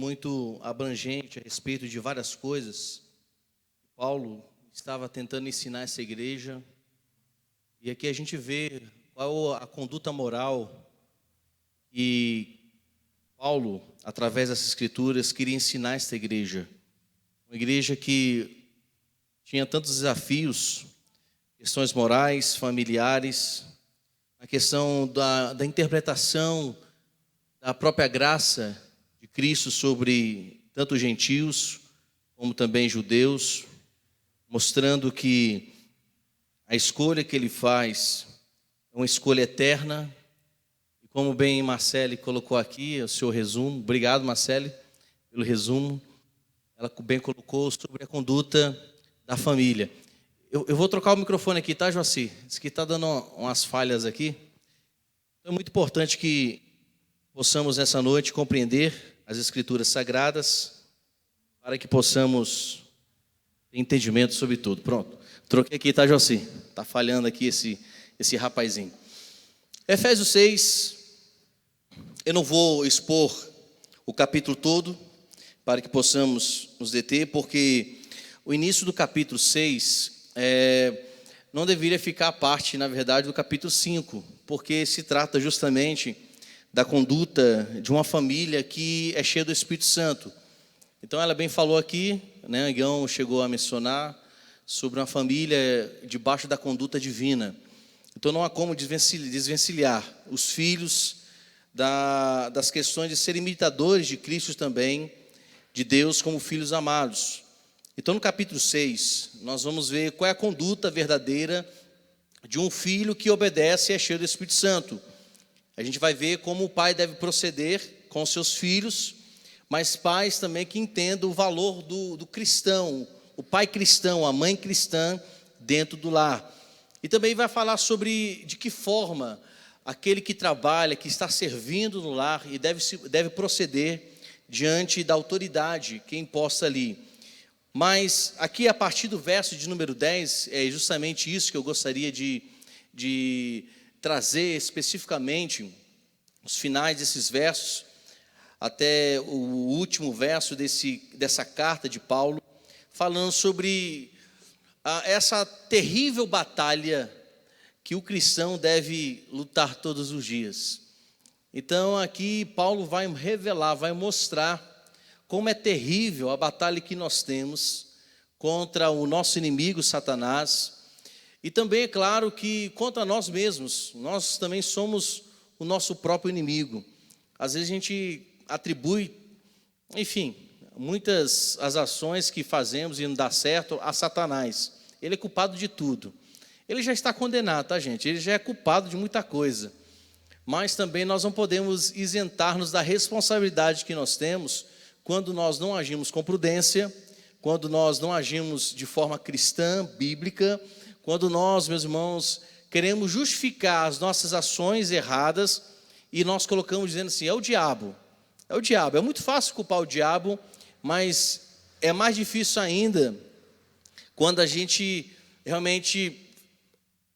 muito abrangente a respeito de várias coisas. Paulo estava tentando ensinar essa igreja, e aqui a gente vê qual a conduta moral que Paulo, através dessas escrituras, queria ensinar esta igreja. Uma igreja que tinha tantos desafios, questões morais, familiares, a questão da interpretação da própria graça de Cristo sobre tanto gentios como também judeus, mostrando que a escolha que ele faz é uma escolha eterna. E como bem Marcele colocou aqui, o seu resumo, obrigado Marcele pelo resumo, ela bem colocou sobre a conduta da família. Eu vou trocar o microfone aqui, tá, Joaci? Isso aqui está dando umas falhas aqui. Então, é muito importante que possamos nessa noite compreender as Escrituras Sagradas para que possamos ter entendimento sobre tudo. Pronto, troquei aqui, tá, Joaci? Está falhando aqui esse rapazinho. Efésios 6, eu não vou expor o capítulo todo para que possamos nos deter, porque o início do capítulo 6 não deveria ficar a parte, na verdade, do capítulo 5, porque se trata justamente da conduta de uma família que é cheia do Espírito Santo. Então, ela bem falou aqui, né, Igão chegou a mencionar sobre uma família debaixo da conduta divina. Então, não há como desvencilhar os filhos das questões de serem imitadores de Cristo também, de Deus como filhos amados. Então, no capítulo 6, nós vamos ver qual é a conduta verdadeira de um filho que obedece e é cheio do Espírito Santo. A gente vai ver como o pai deve proceder com seus filhos, mas pais também que entendam o valor do cristão, o pai cristão, a mãe cristã dentro do lar. E também vai falar sobre de que forma aquele que trabalha, que está servindo no lar e deve proceder diante da autoridade que é imposta ali. Mas aqui a partir do verso de número 10, é justamente isso que eu gostaria de trazer especificamente, os finais desses versos, até o último verso dessa carta de Paulo, falando sobre essa terrível batalha que o cristão deve lutar todos os dias. Então aqui Paulo vai revelar, vai mostrar como é terrível a batalha que nós temos contra o nosso inimigo Satanás, e também é claro que contra nós mesmos, nós também somos o nosso próprio inimigo. Às vezes a gente atribui, enfim, muitas as ações que fazemos e não dá certo a Satanás. Ele é culpado de tudo. Ele já está condenado, tá, gente? Ele já é culpado de muita coisa. Mas também nós não podemos isentar-nos da responsabilidade que nós temos quando nós não agimos com prudência, quando nós não agimos de forma cristã, bíblica, quando nós, meus irmãos, queremos justificar as nossas ações erradas e nós colocamos dizendo assim, é o diabo. É muito fácil culpar o diabo, mas é mais difícil ainda quando a gente realmente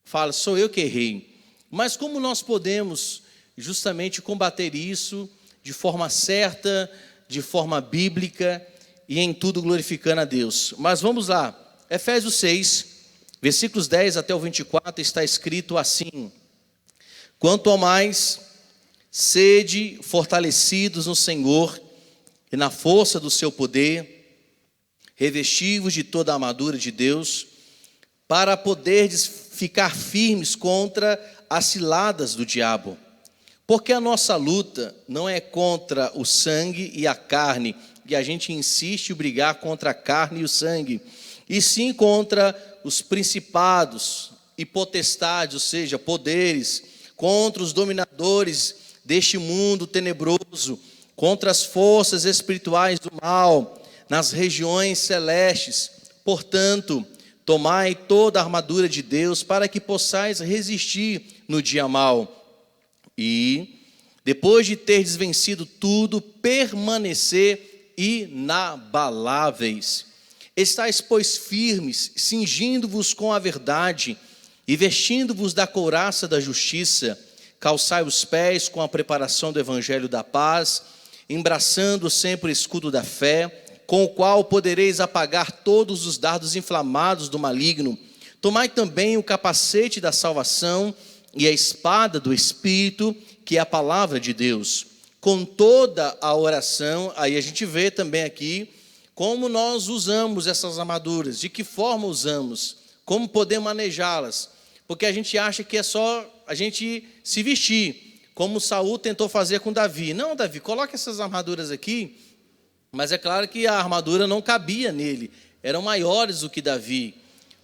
fala, sou eu que errei. Mas como nós podemos justamente combater isso de forma certa, de forma bíblica e em tudo glorificando a Deus? Mas vamos lá, Efésios 6, versículos 10 até o 24, está escrito assim: quanto ao mais, sede fortalecidos no Senhor e na força do seu poder, revestivos de toda a armadura de Deus, para poderdes ficar firmes contra as ciladas do diabo. Porque a nossa luta não é contra o sangue e a carne, e a gente insiste em brigar contra a carne e o sangue, e sim contra os principados e potestades, ou seja, poderes, contra os dominadores deste mundo tenebroso, contra as forças espirituais do mal, nas regiões celestes. Portanto, tomai toda a armadura de Deus, para que possais resistir no dia mau. E, depois de teres vencido tudo, permanecer inabaláveis. Estais, pois, firmes, cingindo-vos com a verdade e vestindo-vos da couraça da justiça, calçai os pés com a preparação do evangelho da paz embraçando sempre o escudo da fé, com o qual podereis apagar todos os dardos inflamados do maligno. Tomai também o capacete da salvação e a espada do Espírito, que é a palavra de Deus. Com toda a oração, aí a gente vê também aqui como nós usamos essas armaduras, de que forma usamos, como podemos manejá-las, porque a gente acha que é só a gente se vestir, como Saul tentou fazer com Davi. Não, Davi, coloque essas armaduras aqui, mas é claro que a armadura não cabia nele, eram maiores do que Davi.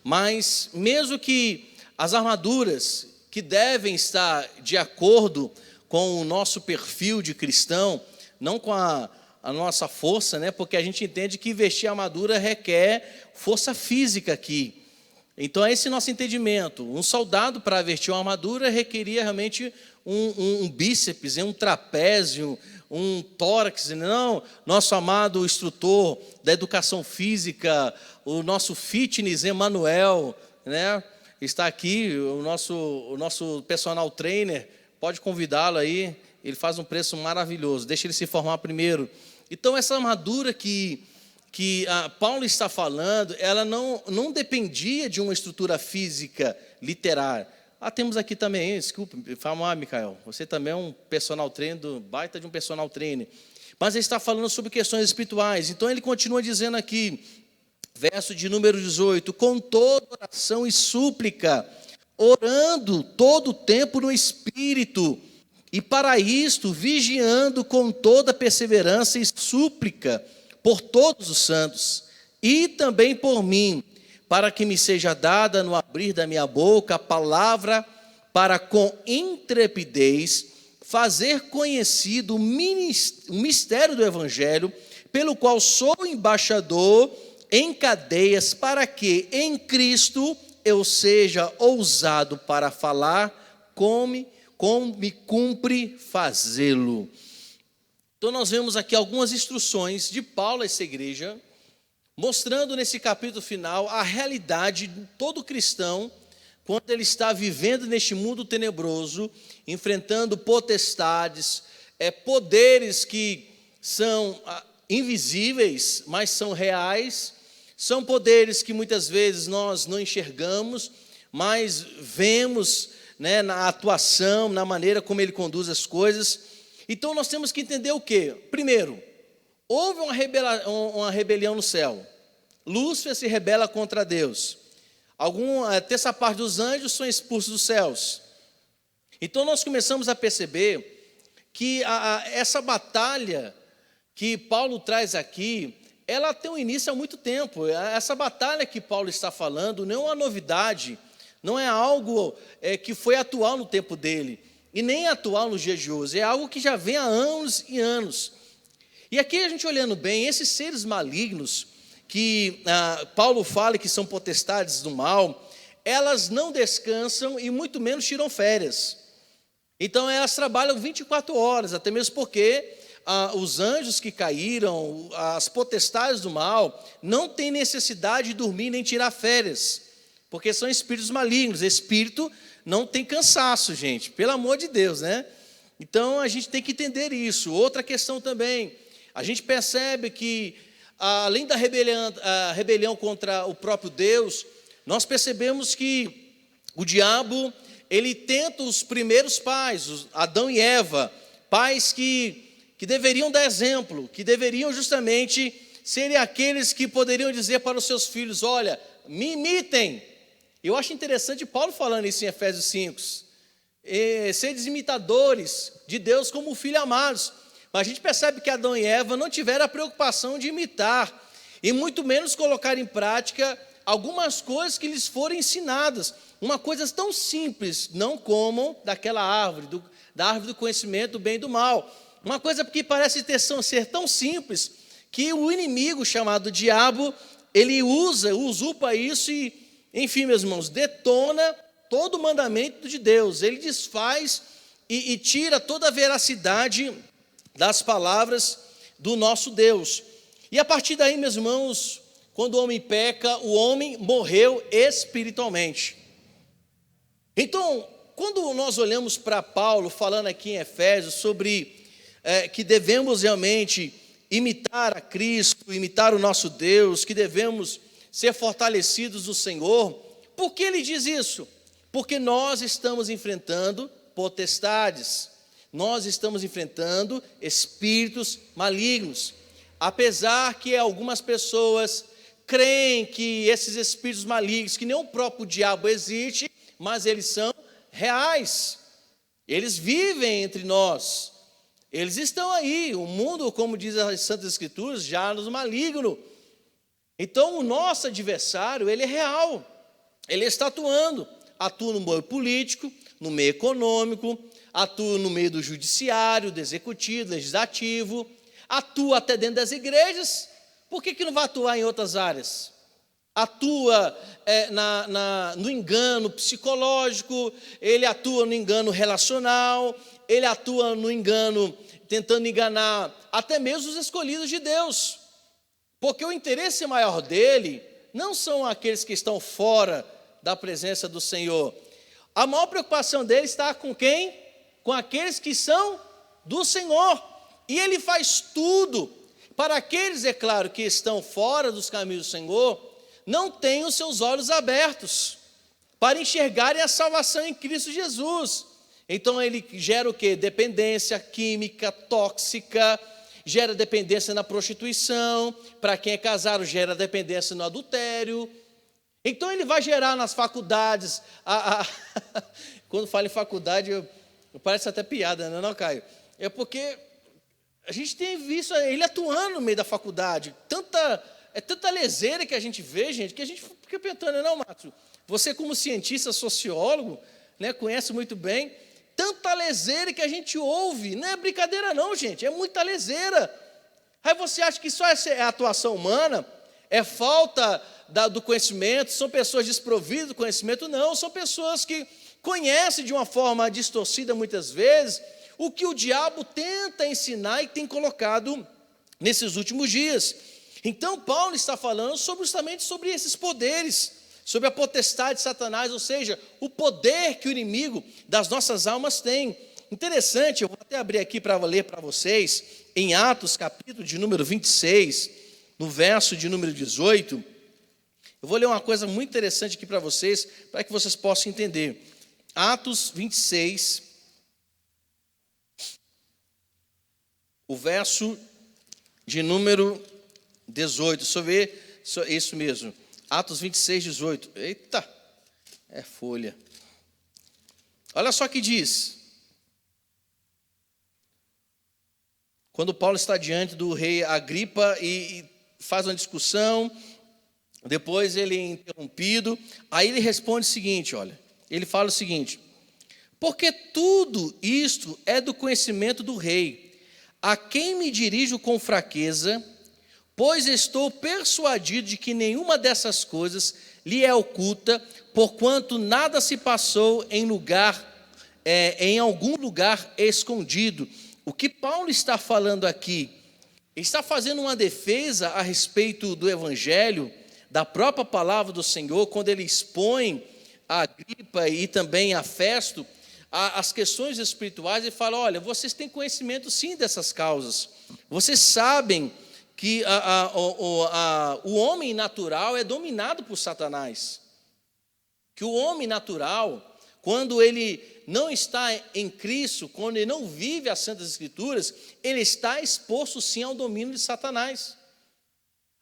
Mas mesmo que as armaduras que devem estar de acordo com o nosso perfil de cristão, não com a nossa força, né? Porque a gente entende que vestir armadura requer força física aqui. Então é esse nosso entendimento. Um soldado, para vestir uma armadura, requeria realmente um bíceps, um trapézio, um tórax. Não, nosso amado instrutor da educação física, o nosso fitness, Emanuel, né? Está aqui, o nosso personal trainer, pode convidá-lo aí, ele faz um preço maravilhoso, deixa ele se formar primeiro. Então, essa armadura que Paulo está falando, ela não dependia de uma estrutura física literária. Temos aqui também, desculpa, fala, Micael, você também é um personal trainer, baita de um personal trainer. Mas ele está falando sobre questões espirituais. Então, ele continua dizendo aqui, verso de número 18, com toda oração e súplica, orando todo o tempo no Espírito, e para isto, vigiando com toda perseverança e súplica, por todos os santos, e também por mim, para que me seja dada no abrir da minha boca a palavra, para com intrepidez fazer conhecido o mistério do Evangelho, pelo qual sou embaixador em cadeias, para que em Cristo eu seja ousado para falar como me cumpre fazê-lo. Então nós vemos aqui algumas instruções de Paulo a essa igreja, mostrando nesse capítulo final a realidade de todo cristão, quando ele está vivendo neste mundo tenebroso, enfrentando potestades, poderes que são invisíveis, mas são reais, são poderes que muitas vezes nós não enxergamos, mas vemos, né, na atuação, na maneira como ele conduz as coisas. Então nós temos que entender o quê? Primeiro, houve uma rebelião no céu. Lúcifer se rebela contra Deus. A terça parte dos anjos são expulsos dos céus. Então nós começamos a perceber que essa batalha que Paulo traz aqui, ela tem um início há muito tempo. Essa batalha que Paulo está falando não é uma novidade, não é algo que foi atual no tempo dele, e nem atual nos dias de hoje, é algo que já vem há anos e anos. E aqui a gente olhando bem, esses seres malignos, que Paulo fala que são potestades do mal, elas não descansam e muito menos tiram férias. Então elas trabalham 24 horas, até mesmo porque os anjos que caíram, as potestades do mal, não têm necessidade de dormir nem tirar férias, porque são espíritos malignos. Espírito não tem cansaço, gente, pelo amor de Deus, né? Então a gente tem que entender isso. Outra questão também, a gente percebe que além da rebelião contra o próprio Deus, nós percebemos que o diabo, ele tenta os primeiros pais, Adão e Eva, pais que deveriam dar exemplo, que deveriam justamente serem aqueles que poderiam dizer para os seus filhos: olha, me imitem. Eu acho interessante Paulo falando isso em Efésios 5, seres imitadores de Deus como filhos amados. Mas a gente percebe que Adão e Eva não tiveram a preocupação de imitar, e muito menos colocar em prática algumas coisas que lhes foram ensinadas. Uma coisa tão simples, não comam daquela árvore, da árvore do conhecimento do bem e do mal. Uma coisa que parece ser tão simples, que o inimigo chamado diabo, ele usurpa isso e, enfim, meus irmãos, detona todo o mandamento de Deus. Ele desfaz e tira toda a veracidade das palavras do nosso Deus. E a partir daí, meus irmãos, quando o homem peca, o homem morreu espiritualmente. Então, quando nós olhamos para Paulo, falando aqui em Efésios, sobre que devemos realmente imitar a Cristo, imitar o nosso Deus, que devemos ser fortalecidos no Senhor. Por que ele diz isso? Porque nós estamos enfrentando potestades, nós estamos enfrentando espíritos malignos. Apesar que algumas pessoas creem que esses espíritos malignos, que nem o próprio diabo existe, mas eles são reais, eles vivem entre nós, eles estão aí. O mundo, como diz as Santas Escrituras, já nos maligno. Então o nosso adversário, ele é real, ele está atuando, atua no meio político, no meio econômico, atua no meio do judiciário, do executivo, do legislativo, atua até dentro das igrejas. Por que não vai atuar em outras áreas? Atua no engano psicológico, ele atua no engano relacional, ele atua no engano, tentando enganar até mesmo os escolhidos de Deus. Porque o interesse maior dele não são aqueles que estão fora da presença do Senhor. A maior preocupação dele está com quem? Com aqueles que são do Senhor. E ele faz tudo para aqueles, é claro, que estão fora dos caminhos do Senhor, não têm os seus olhos abertos para enxergarem a salvação em Cristo Jesus. Então ele gera o quê? Dependência química, tóxica, gera dependência na prostituição, para quem é casado gera dependência no adultério. Então ele vai gerar nas faculdades, quando fala em faculdade, parece até piada, não, Caio? É porque a gente tem visto ele atuando no meio da faculdade, tanta leseira que a gente vê, gente, que a gente fica pensando, não, Márcio, você como cientista, sociólogo, né, conhece muito bem, tanta leseira que a gente ouve, não é brincadeira não, gente, é muita leseira. Aí você acha que só é atuação humana, é falta do conhecimento, são pessoas desprovidas do conhecimento? Não, são pessoas que conhecem de uma forma distorcida muitas vezes o que o diabo tenta ensinar e tem colocado nesses últimos dias. Então Paulo está falando justamente sobre esses poderes, sobre a potestade de Satanás, ou seja, o poder que o inimigo das nossas almas tem. Interessante, eu vou até abrir aqui para ler para vocês, em Atos capítulo de número 26, no verso de número 18, eu vou ler uma coisa muito interessante aqui para vocês, para que vocês possam entender. Atos 26, o verso de número 18, deixa eu ver, isso mesmo, Atos 26, 18, eita, é folha. Olha só o que diz. Quando Paulo está diante do rei Agripa e faz uma discussão, depois ele é interrompido, aí ele responde o seguinte, olha, ele fala o seguinte: porque tudo isto é do conhecimento do rei, a quem me dirijo com fraqueza, pois estou persuadido de que nenhuma dessas coisas lhe é oculta, porquanto nada se passou em algum lugar escondido. O que Paulo está falando aqui? Ele está fazendo uma defesa a respeito do Evangelho, da própria palavra do Senhor, quando ele expõe a Agripa e também a Festo as questões espirituais. Ele fala: olha, vocês têm conhecimento sim dessas causas, vocês sabem que o homem natural é dominado por Satanás, que o homem natural, quando ele não está em Cristo, quando ele não vive as Santas Escrituras, ele está exposto sim ao domínio de Satanás.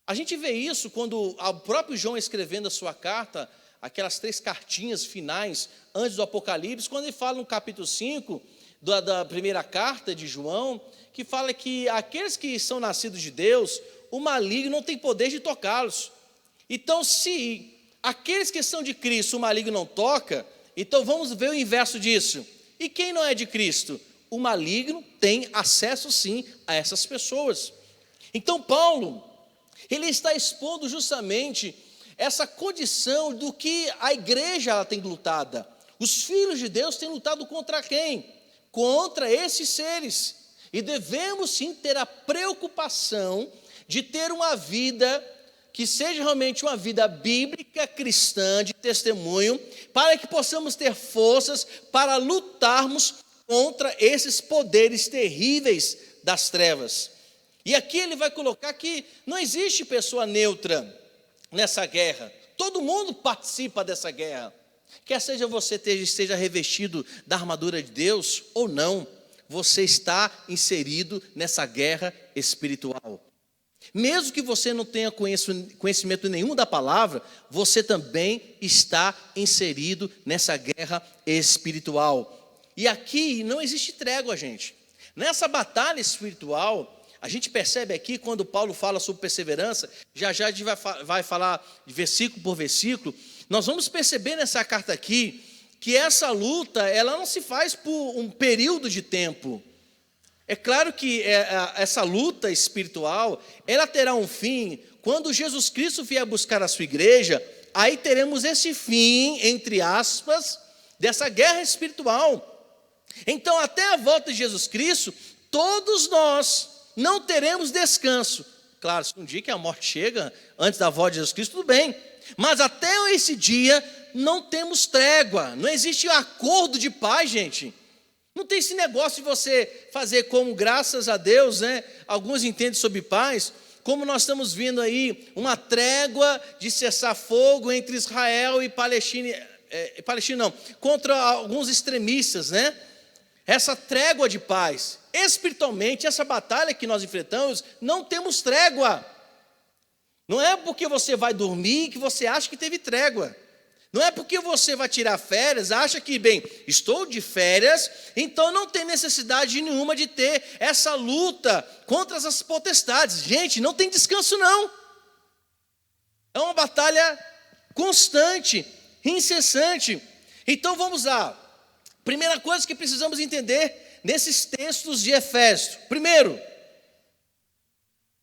A gente vê isso quando o próprio João, escrevendo a sua carta, aquelas 3 cartinhas finais antes do Apocalipse, quando ele fala no capítulo 5 da primeira carta de João, que fala que aqueles que são nascidos de Deus, o maligno não tem poder de tocá-los. Então, se aqueles que são de Cristo, o maligno não toca, então vamos ver o inverso disso. E quem não é de Cristo? O maligno tem acesso sim a essas pessoas. Então Paulo, ele está expondo justamente essa condição do que a igreja ela tem lutado. Os filhos de Deus têm lutado contra quem? Contra esses seres. E devemos sim ter a preocupação de ter uma vida que seja realmente uma vida bíblica, cristã, de testemunho, para que possamos ter forças para lutarmos contra esses poderes terríveis das trevas. E aqui ele vai colocar que não existe pessoa neutra nessa guerra. Todo mundo participa dessa guerra. Quer seja você esteja revestido da armadura de Deus ou não, você está inserido nessa guerra espiritual. Mesmo que você não tenha conhecimento nenhum da palavra, você também está inserido nessa guerra espiritual. E aqui não existe trégua, gente. Nessa batalha espiritual, a gente percebe aqui, quando Paulo fala sobre perseverança, já a gente vai falar de versículo por versículo, nós vamos perceber nessa carta aqui, que essa luta, ela não se faz por um período de tempo. É claro que essa luta espiritual, ela terá um fim, quando Jesus Cristo vier buscar a sua igreja, aí teremos esse fim, entre aspas, dessa guerra espiritual. Então, até a volta de Jesus Cristo, todos nós não teremos descanso. Claro, se um dia que a morte chega, antes da volta de Jesus Cristo, tudo bem. Mas até esse dia, não temos trégua, não existe acordo de paz, gente. Não tem esse negócio de você fazer como, graças a Deus, né? Alguns entendem sobre paz, como nós estamos vendo aí, uma trégua de cessar fogo entre Israel e Palestina, contra alguns extremistas, né? Essa trégua de paz. Espiritualmente, essa batalha que nós enfrentamos, não temos trégua. Não é porque você vai dormir que você acha que teve trégua. Não é porque você vai tirar férias, acha que, bem, estou de férias, então não tem necessidade nenhuma de ter essa luta contra essas potestades. Gente, não tem descanso não. É uma batalha constante, incessante. Então vamos lá. Primeira coisa que precisamos entender nesses textos de Efésios. Primeiro,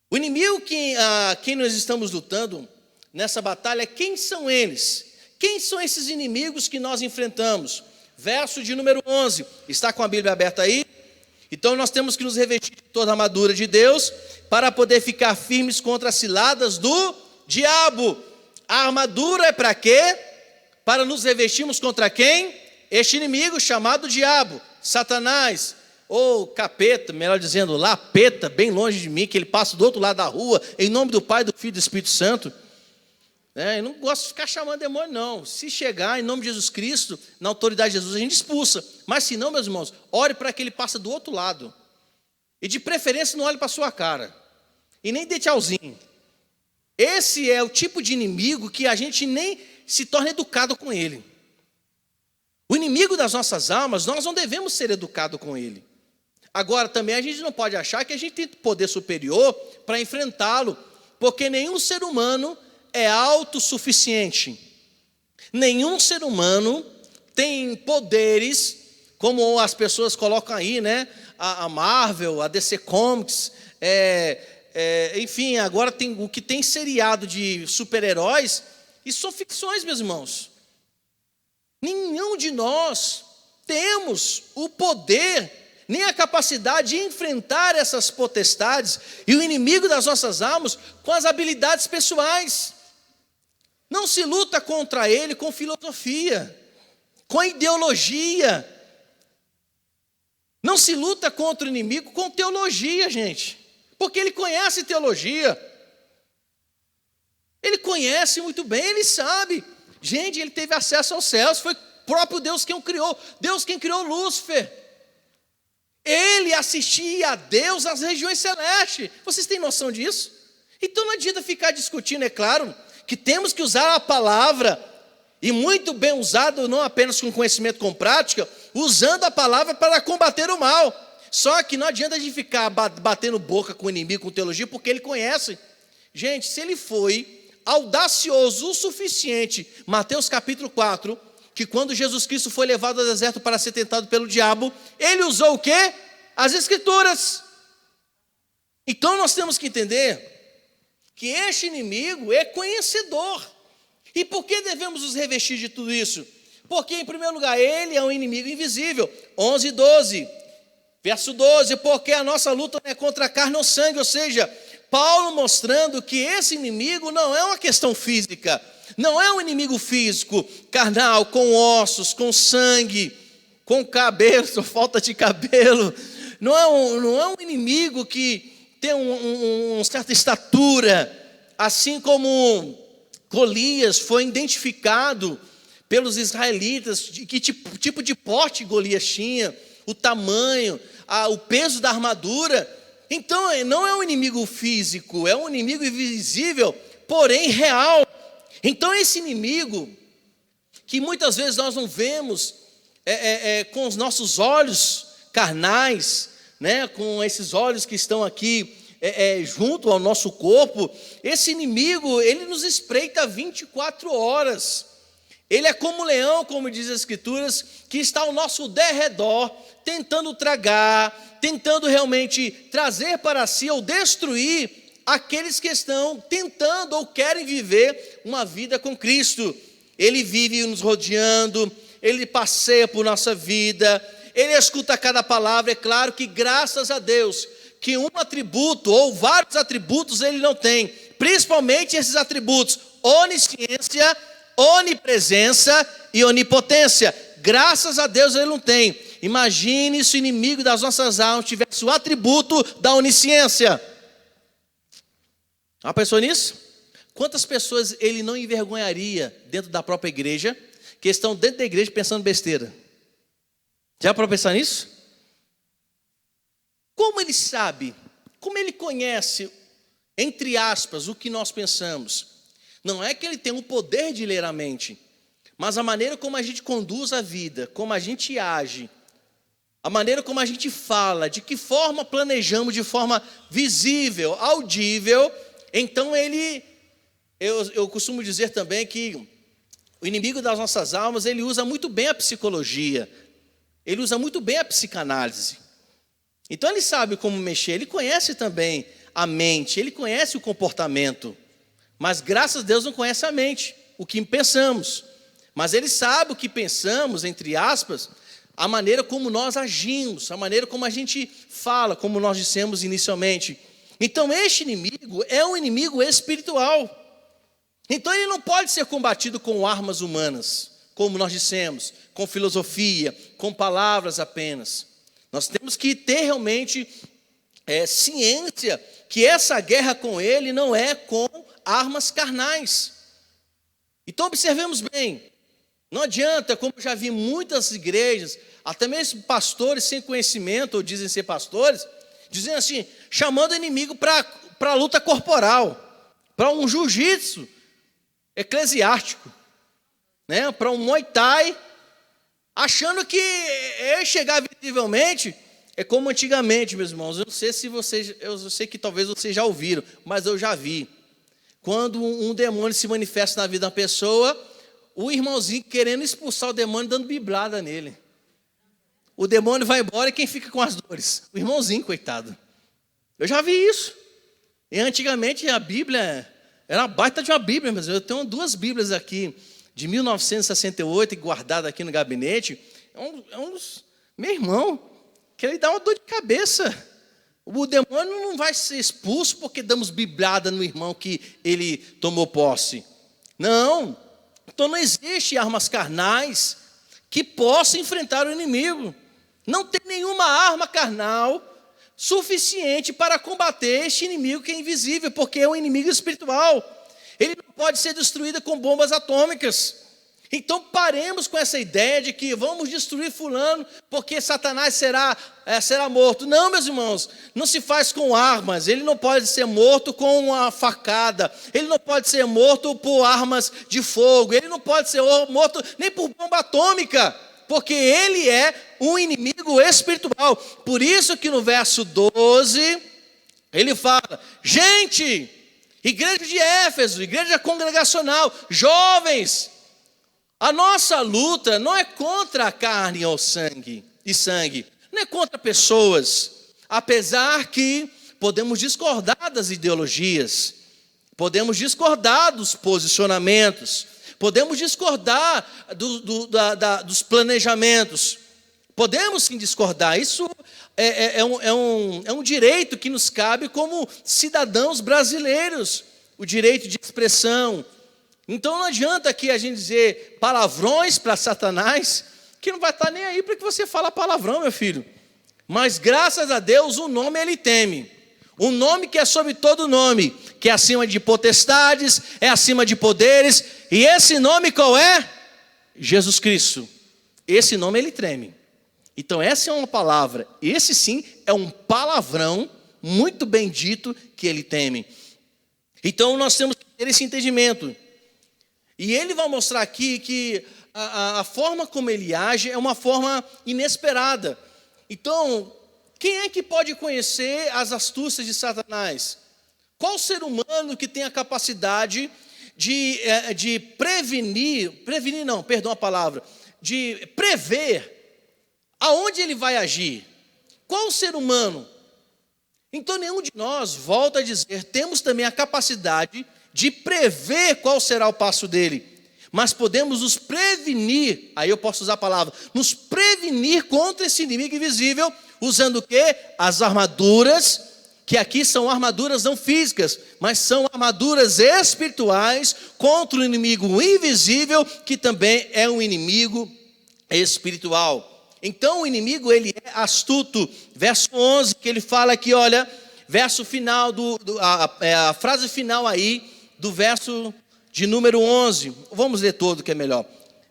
o inimigo quem nós estamos lutando nessa batalha, quem são eles? Quem são esses inimigos que nós enfrentamos? Verso de número 11, está com a Bíblia aberta aí? Então nós temos que nos revestir de toda a armadura de Deus, para poder ficar firmes contra as ciladas do diabo. A armadura é para quê? Para nos revestirmos contra quem? Este inimigo chamado diabo, Satanás, ou capeta, melhor dizendo, lapeta, bem longe de mim, que ele passa do outro lado da rua, em nome do Pai, do Filho e do Espírito Santo. Eu não gosto de ficar chamando demônio, não. Se chegar em nome de Jesus Cristo, na autoridade de Jesus, a gente expulsa. Mas se não, meus irmãos, ore para que ele passe do outro lado. E de preferência não olhe para a sua cara. E nem dê tchauzinho. Esse é o tipo de inimigo que a gente nem se torna educado com ele. O inimigo das nossas almas, nós não devemos ser educados com ele. Agora, também a gente não pode achar que a gente tem poder superior para enfrentá-lo. Porque nenhum ser humano é autossuficiente. Nenhum ser humano tem poderes, como as pessoas colocam aí, né? A Marvel, a DC Comics, enfim, agora tem o que tem seriado de super-heróis, e são ficções, meus irmãos. Nenhum de nós temos o poder, nem a capacidade de enfrentar essas potestades e o inimigo das nossas almas com as habilidades pessoais. Não se luta contra ele com filosofia, com ideologia. Não se luta contra o inimigo com teologia, gente. Porque ele conhece teologia. Ele conhece muito bem, ele sabe. Gente, ele teve acesso aos céus, foi o próprio Deus quem o criou. Deus quem criou Lúcifer. Ele assistia a Deus às regiões celestes. Vocês têm noção disso? Então não adianta ficar discutindo, é claro, que temos que usar a palavra, e muito bem usado, não apenas com conhecimento, com prática, usando a palavra para combater o mal. Só que não adianta a gente ficar batendo boca com o inimigo, com teologia, porque ele conhece. Gente, se ele foi audacioso o suficiente, Mateus capítulo 4, que quando Jesus Cristo foi levado ao deserto para ser tentado pelo diabo, ele usou o quê? As Escrituras. Então nós temos que entender que este inimigo é conhecedor. E por que devemos nos revestir de tudo isso? Porque, em primeiro lugar, ele é um inimigo invisível. 11, 12, verso 12, porque a nossa luta não é contra a carne ou sangue, ou seja, Paulo mostrando que esse inimigo não é uma questão física, não é um inimigo físico, carnal, com ossos, com sangue, com cabelo, falta de cabelo, não é um inimigo que tem uma certa estatura, assim como Golias foi identificado pelos israelitas, de que tipo de porte Golias tinha, o tamanho, o peso da armadura. Então não é um inimigo físico, é um inimigo invisível, porém real. Então esse inimigo, que muitas vezes nós não vemos com os nossos olhos carnais, né, com esses olhos que estão aqui junto ao nosso corpo, esse inimigo, ele nos espreita 24 horas. Ele é como um leão, como diz as Escrituras, que está ao nosso derredor, tentando tragar, tentando realmente trazer para si ou destruir aqueles que estão tentando ou querem viver uma vida com Cristo. Ele vive nos rodeando, ele passeia por nossa vida, ele escuta cada palavra. É claro que graças a Deus, que um atributo ou vários atributos ele não tem, principalmente esses atributos: onisciência, onipresença e onipotência. Graças a Deus ele não tem. Imagine se o inimigo das nossas almas tivesse o atributo da onisciência. Já pensou nisso? Quantas pessoas ele não envergonharia dentro da própria igreja, que estão dentro da igreja pensando besteira? Já para pensar nisso? Como ele sabe, como ele conhece, entre aspas, o que nós pensamos? Não é que ele tem o poder de ler a mente, mas a maneira como a gente conduz a vida, como a gente age, a maneira como a gente fala, de que forma planejamos, de forma visível, audível. Então eu costumo dizer também que o inimigo das nossas almas, ele usa muito bem a psicologia, ele usa muito bem a psicanálise. Então ele sabe como mexer, ele conhece também a mente, ele conhece o comportamento, mas graças a Deus não conhece a mente, o que pensamos. Mas ele sabe o que pensamos, entre aspas, a maneira como nós agimos, a maneira como a gente fala, como nós dissemos inicialmente. Então este inimigo é um inimigo espiritual. Então ele não pode ser combatido com armas humanas, como nós dissemos, com filosofia, com palavras apenas. Nós temos que ter realmente ciência que essa guerra com ele não é com armas carnais. Então observemos bem, não adianta, como eu já vi muitas igrejas, até mesmo pastores sem conhecimento, ou dizem ser pastores, dizendo assim, chamando o inimigo para luta corporal, para um jiu-jitsu eclesiástico, né, para um muay thai, achando que chegar visivelmente é como antigamente, meus irmãos. Eu não sei se vocês, eu sei que talvez vocês já ouviram, mas eu já vi. Quando um demônio se manifesta na vida da pessoa, o irmãozinho querendo expulsar o demônio, dando biblada nele. O demônio vai embora e quem fica com as dores? O irmãozinho, coitado. Eu já vi isso. E antigamente a Bíblia era uma baita de uma Bíblia, mas eu tenho 2 Bíblias aqui, de 1968, guardada aqui no gabinete. Meu irmão, que ele dá uma dor de cabeça. O demônio não vai ser expulso porque damos biblada no irmão que ele tomou posse. Não. Então não existe armas carnais que possam enfrentar o inimigo. Não tem nenhuma arma carnal suficiente para combater este inimigo que é invisível, porque é um inimigo espiritual. Ele não pode ser destruído com bombas atômicas. Então paremos com essa ideia de que vamos destruir fulano porque Satanás será morto. Não, meus irmãos, não se faz com armas. Ele não pode ser morto com uma facada. Ele não pode ser morto por armas de fogo. Ele não pode ser morto nem por bomba atômica, porque ele é um inimigo espiritual. Por isso que no verso 12, ele fala, gente, igreja de Éfeso, igreja congregacional, jovens, a nossa luta não é contra a carne ou sangue, não é contra pessoas, apesar que podemos discordar das ideologias, podemos discordar dos posicionamentos, podemos discordar dos planejamentos, podemos sim discordar. Isso é um direito que nos cabe como cidadãos brasileiros, o direito de expressão. Então não adianta aqui a gente dizer palavrões para Satanás, que não vai estar nem aí para que você fale palavrão, meu filho. Mas graças a Deus o nome ele teme. Um nome que é sobre todo nome, que é acima de potestades, é acima de poderes. E esse nome qual é? Jesus Cristo. Esse nome ele treme. Então essa é uma palavra, esse sim é um palavrão muito bem dito que ele teme. Então nós temos que ter esse entendimento. E ele vai mostrar aqui que a forma como ele age é uma forma inesperada. Então, quem é que pode conhecer as astúcias de Satanás? Qual ser humano que tem a capacidade de prever aonde ele vai agir? Qual ser humano? Então nenhum de nós, volta a dizer, temos também a capacidade de prever qual será o passo dele. Mas podemos nos prevenir, aí eu posso usar a palavra, nos prevenir contra esse inimigo invisível, usando o quê? As armaduras, que aqui são armaduras não físicas, mas são armaduras espirituais contra o inimigo invisível, que também é um inimigo espiritual. Então o inimigo ele é astuto. Verso 11 que ele fala aqui, olha, verso final, a frase final aí do verso de número 11. Vamos ler todo que é melhor.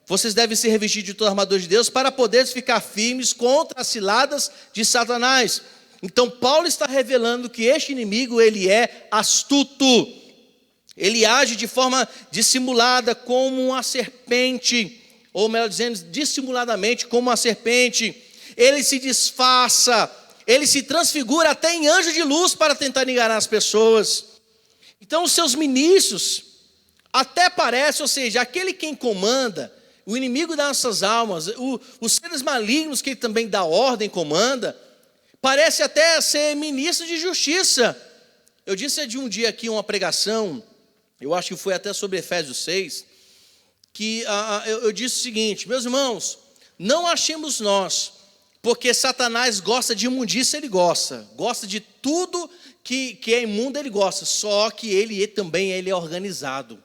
Vocês devem se revestir de toda a armadura de Deus para poderes ficar firmes contra as ciladas de Satanás. Então Paulo está revelando que este inimigo ele é astuto. Ele age de forma dissimulada como uma serpente, ou melhor dizendo, dissimuladamente como uma serpente. Ele se disfarça, ele se transfigura até em anjo de luz para tentar enganar as pessoas. Então os seus ministros até parece, ou seja, aquele quem comanda, o inimigo das nossas almas, os seres malignos que ele também dá ordem, comanda, parece até ser ministro de justiça. Eu disse de um dia aqui uma pregação, eu acho que foi até sobre Efésios 6, que eu disse o seguinte, meus irmãos, não achemos nós, porque Satanás gosta de imundícia, ele gosta de tudo que é imundo, ele gosta, só que ele também é organizado.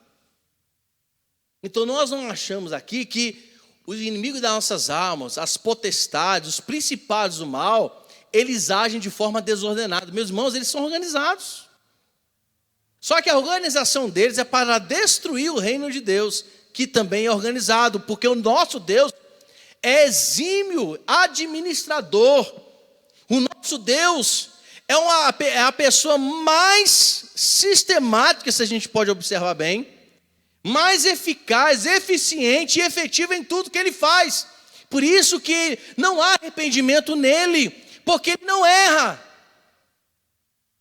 Então nós não achamos aqui que os inimigos das nossas almas, as potestades, os principados do mal, eles agem de forma desordenada. Meus irmãos, eles são organizados. Só que a organização deles é para destruir o reino de Deus, que também é organizado, porque o nosso Deus é exímio administrador. O nosso Deus é a pessoa mais sistemática, se a gente pode observar bem, mais eficaz, eficiente e efetiva em tudo que ele faz. Por isso que não há arrependimento nele, porque ele não erra.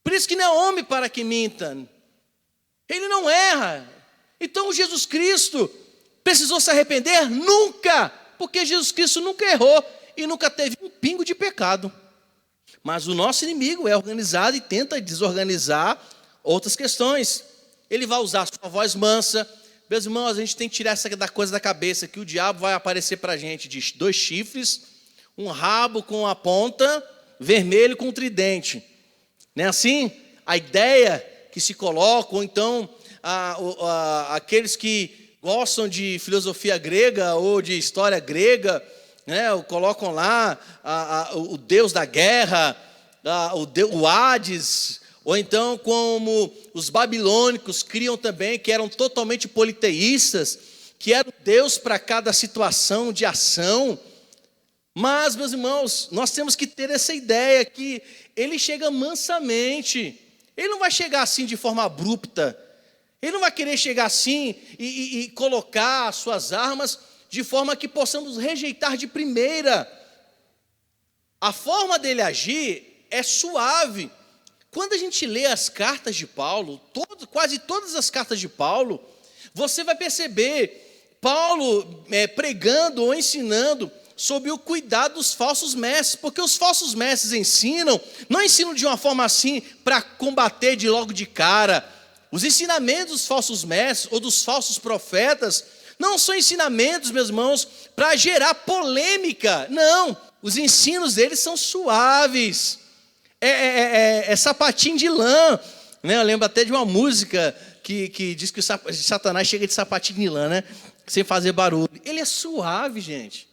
Por isso que não é homem para que minta. Ele não erra. Então Jesus Cristo precisou se arrepender? Nunca, porque Jesus Cristo nunca errou e nunca teve um pingo de pecado. Mas o nosso inimigo é organizado e tenta desorganizar outras questões. Ele vai usar a sua voz mansa. Meus irmãos, a gente tem que tirar essa coisa da cabeça, que o diabo vai aparecer para a gente de 2 chifres, um rabo com a ponta, vermelho com um tridente. Não é assim? A ideia que se coloca, ou então aqueles que gostam de filosofia grega ou de história grega, né, colocam lá o deus da guerra, o Hades, ou então como os babilônicos criam também, que eram totalmente politeístas, que era Deus para cada situação de ação. Mas, meus irmãos, nós temos que ter essa ideia que ele chega mansamente, ele não vai chegar assim de forma abrupta, ele não vai querer chegar assim e colocar as suas armas de forma que possamos rejeitar de primeira. A forma dele agir é suave. Quando a gente lê as cartas de Paulo, quase todas as cartas de Paulo, você vai perceber Paulo pregando ou ensinando sobre o cuidado dos falsos mestres, porque os falsos mestres não ensinam de uma forma assim para combater logo de cara. Os ensinamentos dos falsos mestres ou dos falsos profetas não são ensinamentos, meus irmãos, para gerar polêmica. Não, os ensinos deles são suaves. É sapatinho de lã, né? Eu lembro até de uma música que diz que o Satanás chega de sapatinho de lã, né? Sem fazer barulho. Ele é suave, gente.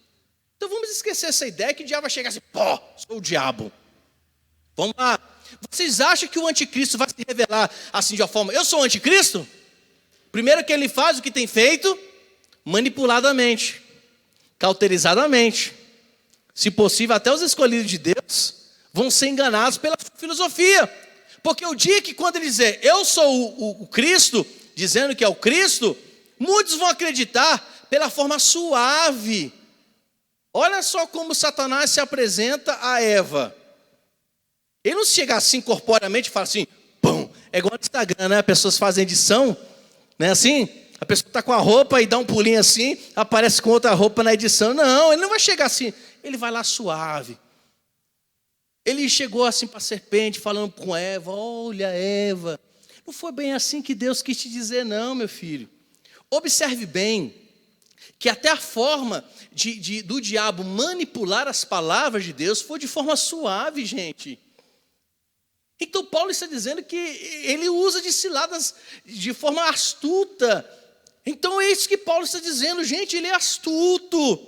Então vamos esquecer essa ideia que o diabo vai chegar assim, pô, sou o diabo. Vamos lá. Vocês acham que o anticristo vai se revelar assim de uma forma, eu sou o anticristo? Primeiro que ele faz o que tem feito, manipuladamente, cauterizadamente. Se possível, até os escolhidos de Deus vão ser enganados pela filosofia. Porque o dia que quando ele dizer, eu sou o Cristo, dizendo que é o Cristo, muitos vão acreditar pela forma suave. Olha só como Satanás se apresenta a Eva. Ele não chega assim corporeamente e fala assim, pum, é igual no Instagram, né? As pessoas fazem edição, né? Assim, a pessoa está com a roupa e dá um pulinho assim, aparece com outra roupa na edição. Não, ele não vai chegar assim, ele vai lá suave. Ele chegou assim para a serpente, falando com Eva, olha Eva, não foi bem assim que Deus quis te dizer não, meu filho. Observe bem, que até a forma do diabo manipular as palavras de Deus foi de forma suave, gente. Então Paulo está dizendo que ele usa de ciladas de forma astuta. Então é isso que Paulo está dizendo, gente, ele é astuto.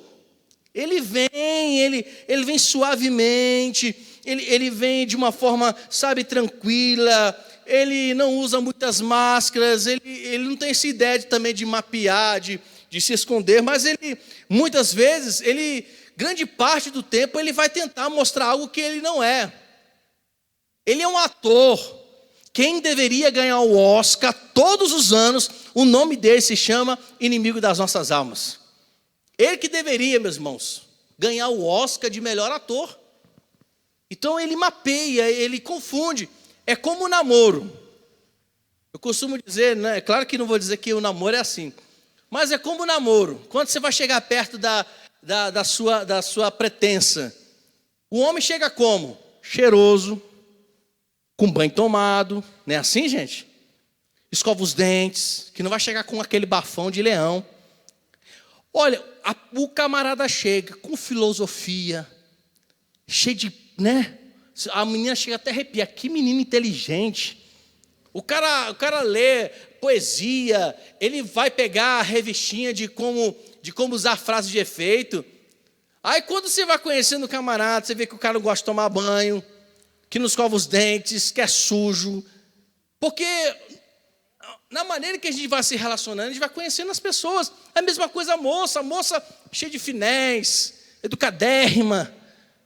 Ele vem suavemente, ele vem de uma forma, sabe, tranquila. Ele não usa muitas máscaras, ele não tem essa ideia também de mapear, de se esconder, mas ele, muitas vezes, grande parte do tempo, ele vai tentar mostrar algo que ele não é. Ele é um ator. Quem deveria ganhar o Oscar todos os anos, o nome dele se chama Inimigo das Nossas Almas. Ele que deveria, meus irmãos, ganhar o Oscar de melhor ator. Então ele mapeia, ele confunde. É como o namoro. Eu costumo dizer, né? Claro que não vou dizer que o namoro é assim, mas é como o namoro. Quando você vai chegar perto da sua pretensa, o homem chega como? Cheiroso, com banho tomado, não é assim, gente? Escova os dentes, que não vai chegar com aquele bafão de leão. Olha, o camarada chega com filosofia, cheio de, né? A menina chega até a arrepiar, que menino inteligente. O cara lê poesia, ele vai pegar a revistinha de como usar frases de efeito. Aí quando você vai conhecendo o camarada, você vê que o cara não gosta de tomar banho, que não escova os dentes, que é sujo. Porque na maneira que a gente vai se relacionando, a gente vai conhecendo as pessoas. É a mesma coisa a moça cheia de finés, educadérrima,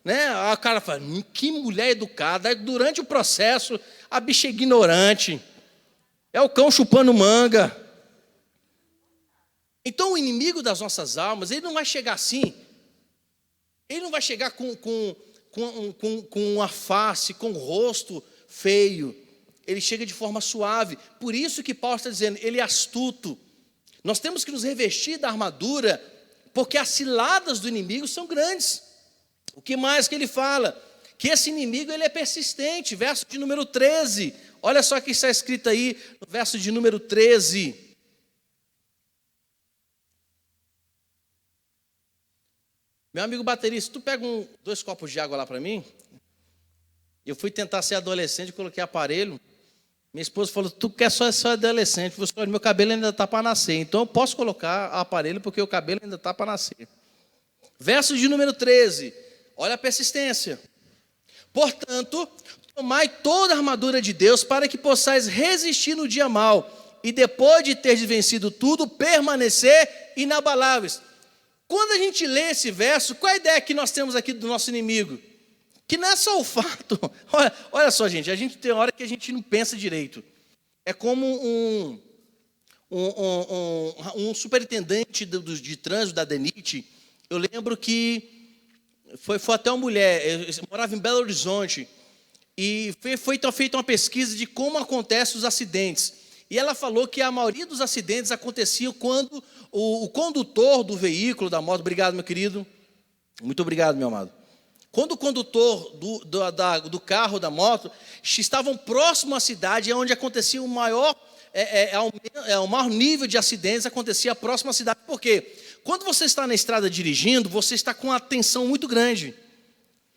né? Aí o cara fala, que mulher educada. Aí durante o processo, a bicha é ignorante. É o cão chupando manga. Então o inimigo das nossas almas, ele não vai chegar assim. Ele não vai chegar com a face, com o rosto feio. Ele chega de forma suave. Por isso que Paulo está dizendo, ele é astuto. Nós temos que nos revestir da armadura, porque as ciladas do inimigo são grandes. O que mais que ele fala? Que esse inimigo ele é persistente. Verso de número 13. Olha só o que está escrito aí no verso de número 13. Meu amigo baterista, tu pega 2 copos de água lá para mim? Eu fui tentar ser adolescente, coloquei aparelho. Minha esposa falou, tu quer só adolescente. Eu falei, meu cabelo ainda está para nascer. Então eu posso colocar aparelho porque o cabelo ainda está para nascer. Verso de número 13. Olha a persistência. Portanto, tomai toda a armadura de Deus para que possais resistir no dia mau. E depois de ter vencido tudo, permanecer inabaláveis. Quando a gente lê esse verso, qual é a ideia que nós temos aqui do nosso inimigo? Que não é só o fato. Olha só, gente, a gente tem hora que a gente não pensa direito. É como um superintendente de trânsito da DENIT. Eu lembro que foi até uma mulher, eu morava em Belo Horizonte, e foi feita uma pesquisa de como acontecem os acidentes. E ela falou que a maioria dos acidentes aconteciam quando o condutor do veículo, da moto, obrigado, meu querido, muito obrigado, meu amado. Quando o condutor do carro, da moto, estavam próximo à cidade, onde acontecia o maior nível de acidentes, acontecia próximo à cidade. Por quê? Quando você está na estrada dirigindo, você está com uma atenção muito grande.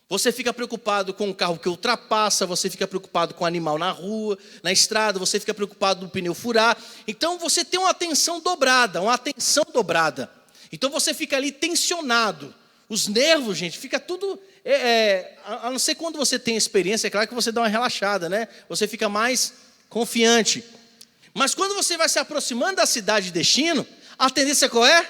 Você fica preocupado com o carro que ultrapassa, você fica preocupado com o animal na rua, na estrada, você fica preocupado do pneu furar. Então você tem uma atenção dobrada, Então você fica ali tensionado. os nervos, gente, fica tudo... a não ser quando você tem experiência, é claro que você dá uma relaxada, né? Você fica mais confiante. Mas quando você vai se aproximando da cidade de destino, a tendência qual é?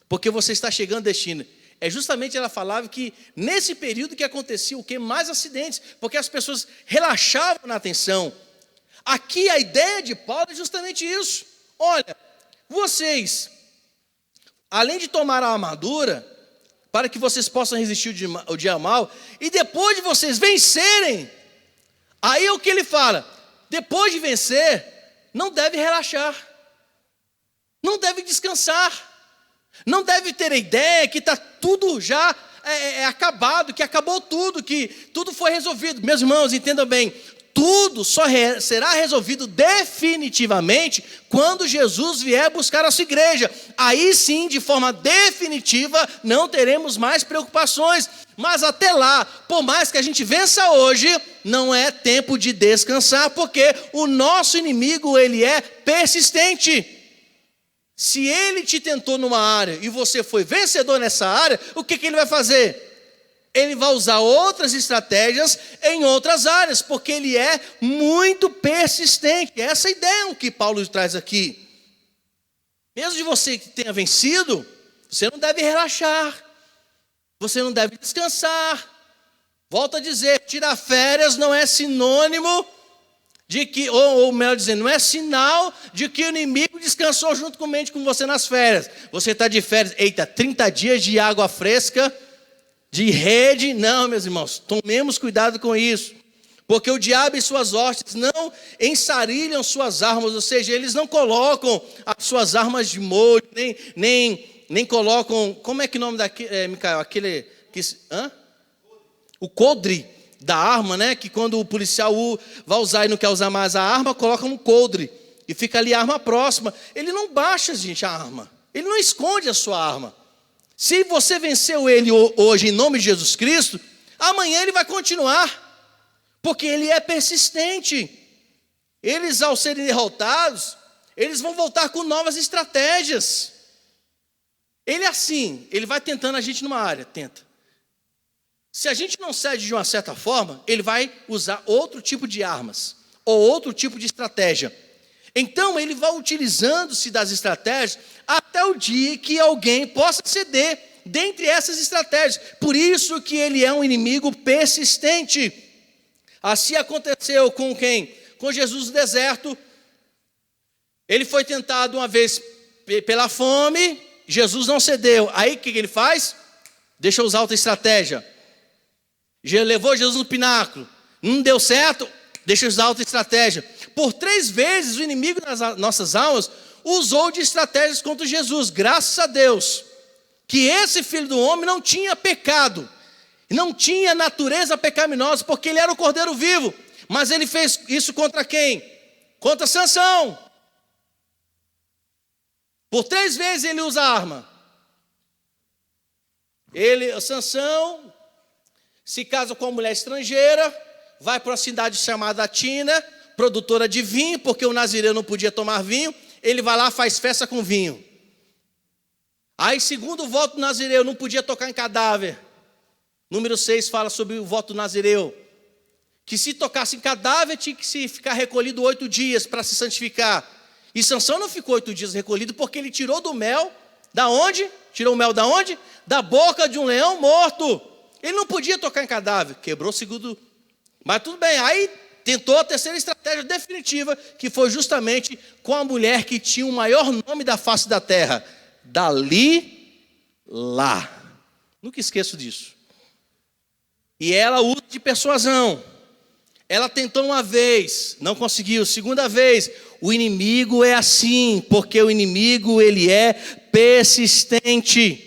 Porque você está chegando ao destino. Justamente ela falava que nesse período que acontecia o que? Mais acidentes, porque as pessoas relaxavam na atenção. Aqui a ideia de Paulo é justamente isso. Olha, vocês, além de tomar a armadura, para que vocês possam resistir o dia mal, e depois de vocês vencerem, aí é o que ele fala, depois de vencer, não deve relaxar, não deve descansar, não deve ter a ideia que está tudo já acabado, que acabou tudo, que tudo foi resolvido. Meus irmãos, entendam bem, tudo só será resolvido definitivamente quando Jesus vier buscar a sua igreja. Aí sim, de forma definitiva, não teremos mais preocupações. Mas até lá, por mais que a gente vença hoje, não é tempo de descansar, porque o nosso inimigo, ele é persistente. Se ele te tentou numa área e você foi vencedor nessa área, o que ele vai fazer? Ele vai usar outras estratégias em outras áreas, porque ele é muito persistente. Essa é a ideia que Paulo traz aqui. Mesmo de você que tenha vencido, você não deve relaxar, você não deve descansar. Volto a dizer, tirar férias não é sinônimo de que, ou melhor dizendo, não é sinal de que o inimigo descansou juntamente com você nas férias. Você está de férias, 30 dias de água fresca, de rede. Não, meus irmãos, tomemos cuidado com isso, porque o diabo e suas hostes não ensarilham suas armas, ou seja, eles não colocam as suas armas de molho, nem colocam, como é que é o nome daquele, Micael, aquele, o coldre da arma, né? Que quando o policial vai usar e não quer usar mais a arma, coloca um coldre e fica ali a arma próxima. Ele não baixa, gente, a arma, ele não esconde a sua arma. Se você venceu ele hoje em nome de Jesus Cristo, amanhã ele vai continuar, porque ele é persistente. Eles, ao serem derrotados, eles vão voltar com novas estratégias. Ele é assim, ele vai tentando a gente numa área, tenta. Se a gente não cede de uma certa forma, ele vai usar outro tipo de armas, ou outro tipo de estratégia. Então ele vai utilizando-se das estratégias até o dia que alguém possa ceder dentre essas estratégias. Por isso que ele é um inimigo persistente. Assim aconteceu com quem? Com Jesus no deserto. Ele foi tentado uma vez pela fome, Jesus não cedeu. Aí o que ele faz? Deixa eu usar outra estratégia. Levou Jesus no pináculo, não deu certo, deixa eu usar outra estratégia. Por 3 vezes o inimigo das nossas almas usou de estratégias contra Jesus. Graças a Deus que esse filho do homem não tinha pecado, não tinha natureza pecaminosa, porque ele era o Cordeiro vivo. Mas ele fez isso contra quem? Contra Sansão. Por 3 vezes ele usa a arma. Sansão se casa com uma mulher estrangeira, vai para uma cidade chamada Tina, produtora de vinho, porque o nazireu não podia tomar vinho. Ele vai lá, faz festa com vinho. Aí, segundo o voto do nazireu, não podia tocar em cadáver. Número 6 fala sobre o voto do nazireu, que se tocasse em cadáver, tinha que se ficar recolhido 8 dias para se santificar. E Sansão não ficou 8 dias recolhido, porque ele tirou do mel, da onde? Tirou o mel da onde? Da boca de um leão morto. Ele não podia tocar em cadáver, quebrou o segundo. Mas tudo bem, aí tentou a terceira estratégia definitiva, que foi justamente com a mulher que tinha o maior nome da face da terra, Dalila. Nunca esqueço disso. E ela usa de persuasão. Ela tentou uma vez, não conseguiu. Segunda vez, o inimigo é assim, porque o inimigo ele é persistente.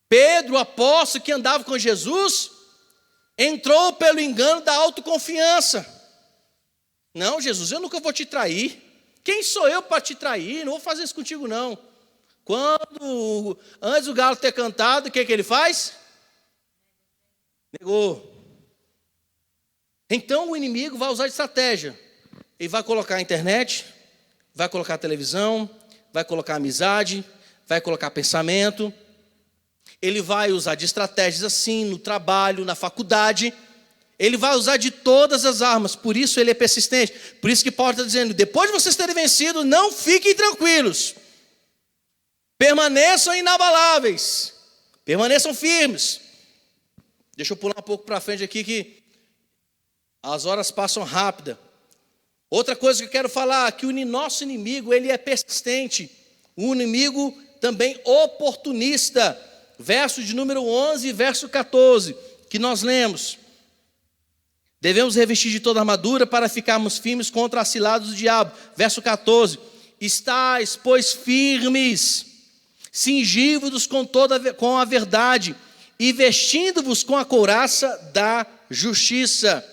Pedro, o apóstolo que andava com Jesus, entrou pelo engano da autoconfiança. Não, Jesus, eu nunca vou te trair. Quem sou eu para te trair? Não vou fazer isso contigo, não. Antes do galo ter cantado, o que ele faz? Negou. Então o inimigo vai usar de estratégia. Ele vai colocar a internet, vai colocar a televisão, vai colocar a amizade, vai colocar pensamento. Ele vai usar de estratégias assim, no trabalho, na faculdade. Ele vai usar de todas as armas, por isso ele é persistente. Por isso que Paulo está dizendo, depois de vocês terem vencido, não fiquem tranquilos. Permaneçam inabaláveis. Permaneçam firmes. Deixa eu pular um pouco para frente aqui, que as horas passam rápida. Outra coisa que eu quero falar, que o nosso inimigo, ele é persistente. O inimigo também oportunista. Verso de número 11 e verso 14, que nós lemos. Devemos revestir de toda a armadura para ficarmos firmes contra as ciladas do diabo. Verso 14. Estais, pois, firmes, cingi-vos com a verdade e vestindo-vos com a couraça da justiça.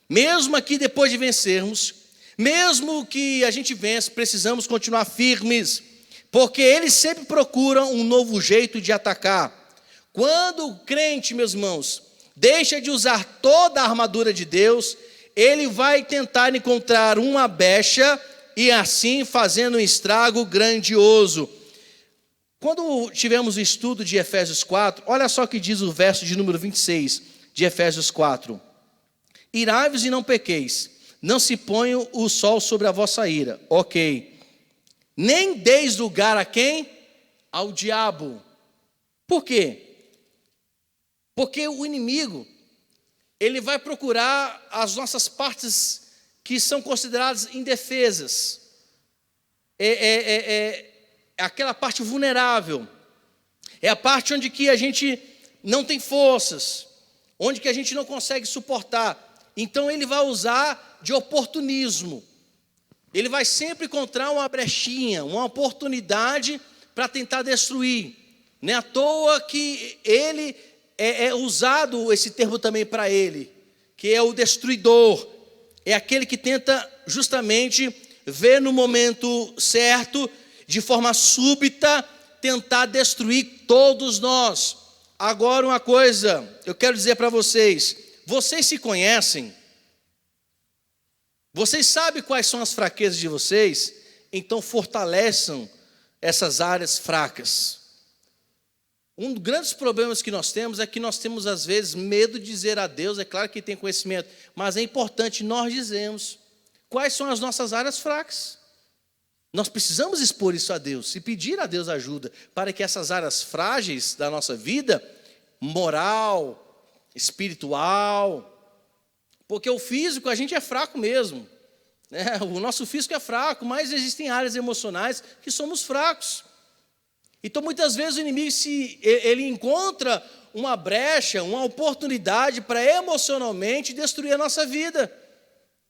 Mesmo aqui depois de vencermos, mesmo que a gente vença, precisamos continuar firmes, porque eles sempre procuram um novo jeito de atacar. Quando o crente, meus irmãos, deixa de usar toda a armadura de Deus, ele vai tentar encontrar uma brecha e assim fazendo um estrago grandioso. Quando tivemos o estudo de Efésios 4, olha só o que diz o verso de número 26 de Efésios 4. Irai-vos e não pequeis, não se ponha o sol sobre a vossa ira. Ok. Nem deis lugar a quem? Ao diabo. Por quê? Porque o inimigo, ele vai procurar as nossas partes que são consideradas indefesas. Aquela parte vulnerável. É a parte onde que a gente não tem forças, onde que a gente não consegue suportar. Então ele vai usar de oportunismo. Ele vai sempre encontrar uma brechinha, uma oportunidade para tentar destruir. Não é à toa que ele é usado esse termo também para ele, que é o destruidor. É aquele que tenta justamente ver no momento certo, de forma súbita, tentar destruir todos nós. Agora uma coisa, eu quero dizer para vocês se conhecem? Vocês sabem quais são as fraquezas de vocês? Então fortaleçam essas áreas fracas. Um dos grandes problemas que nós temos é que nós temos às vezes medo de dizer a Deus, é claro que tem conhecimento, mas é importante nós dizermos quais são as nossas áreas fracas. Nós precisamos expor isso a Deus e pedir a Deus ajuda para que essas áreas frágeis da nossa vida, moral, espiritual, porque o físico a gente é fraco mesmo, né? O nosso físico é fraco, mas existem áreas emocionais que somos fracos. Então muitas vezes o inimigo, ele encontra uma brecha, uma oportunidade para emocionalmente destruir a nossa vida.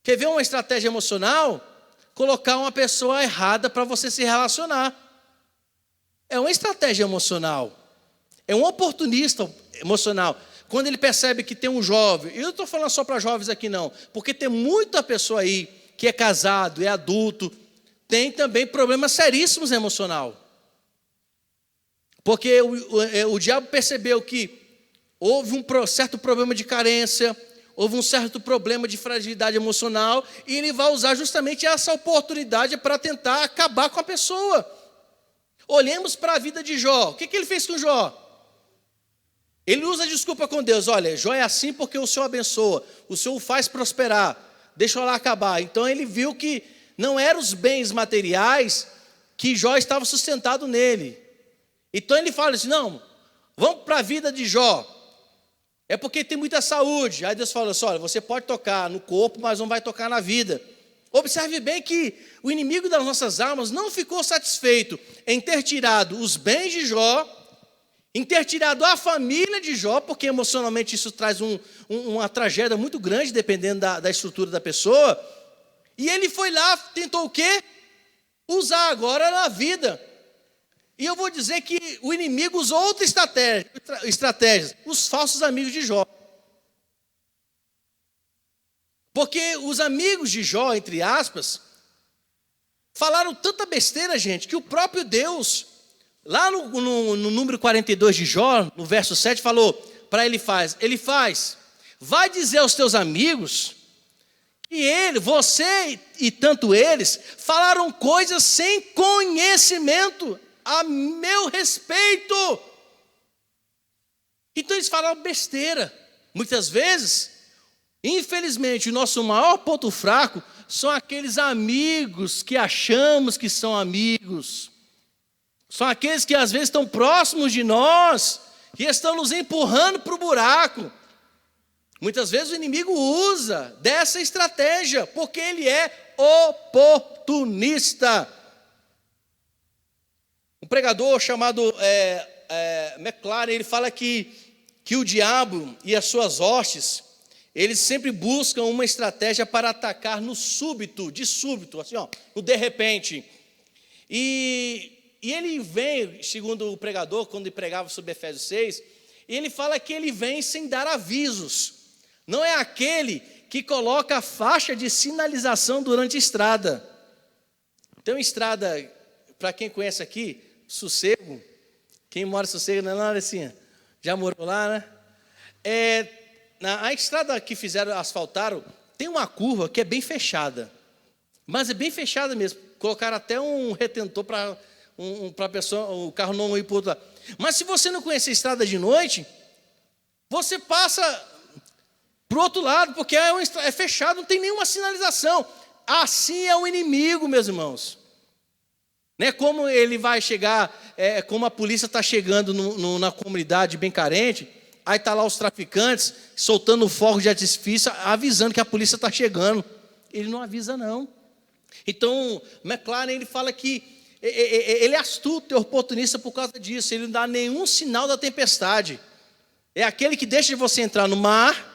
Quer ver uma estratégia emocional? Colocar uma pessoa errada para você se relacionar. É uma estratégia emocional. É um oportunista emocional. Quando ele percebe que tem um jovem, e eu não estou falando só para jovens aqui não, porque tem muita pessoa aí que é casado, é adulto, tem também problemas seríssimos emocional. Porque o diabo percebeu que houve um certo problema de carência, houve um certo problema de fragilidade emocional, e ele vai usar justamente essa oportunidade para tentar acabar com a pessoa. Olhemos para a vida de Jó. O que ele fez com Jó? Ele usa desculpa com Deus. Olha, Jó é assim porque o Senhor abençoa, o Senhor o faz prosperar, deixa eu lá acabar. Então ele viu que não eram os bens materiais que Jó estava sustentado nele. Então ele fala assim, não, vamos para a vida de Jó. É porque tem muita saúde. Aí Deus fala assim, olha, você pode tocar no corpo, mas não vai tocar na vida. Observe bem que o inimigo das nossas almas não ficou satisfeito em ter tirado os bens de Jó, em ter tirado a família de Jó, porque emocionalmente isso traz uma tragédia muito grande, dependendo da estrutura da pessoa. E ele foi lá, tentou o quê? Usar agora na vida. E eu vou dizer que o inimigo usou outra estratégia, os falsos amigos de Jó. Porque os amigos de Jó, entre aspas, falaram tanta besteira, gente, que o próprio Deus, lá no número 42 de Jó, no verso 7, falou para Elifaz, vai dizer aos teus amigos que você e tanto eles, falaram coisas sem conhecimento a meu respeito. Então eles falam besteira. Muitas vezes, infelizmente, o nosso maior ponto fraco são aqueles amigos que achamos que são amigos. São aqueles que às vezes estão próximos de nós e estão nos empurrando para o buraco. Muitas vezes o inimigo usa dessa estratégia, porque ele é oportunista. Um pregador chamado McLaren, ele fala que o diabo e as suas hostes, eles sempre buscam uma estratégia para atacar no súbito, de súbito, assim, ó, no de repente. E ele vem, segundo o pregador, quando ele pregava sobre Efésios 6, ele fala que ele vem sem dar avisos. Não é aquele que coloca a faixa de sinalização durante a estrada. Então, estrada, para quem conhece aqui, Sossego, quem mora em Sossego, não é, Larecinha? Já morou lá, né? A estrada que fizeram, asfaltaram, tem uma curva que é bem fechada. Mas é bem fechada mesmo. Colocaram até um retentor para a pessoa, o carro não ir para o outro lado. Mas se você não conhecer a estrada de noite, você passa para o outro lado, porque é fechado, não tem nenhuma sinalização. Assim é o inimigo, meus irmãos. Né? Como ele vai chegar, como a polícia está chegando na comunidade bem carente, aí está lá os traficantes soltando fogos de artifício, avisando que a polícia está chegando. Ele não avisa, não. Então, McLaren, ele fala que ele é astuto e oportunista por causa disso. Ele não dá nenhum sinal da tempestade. É aquele que deixa você entrar no mar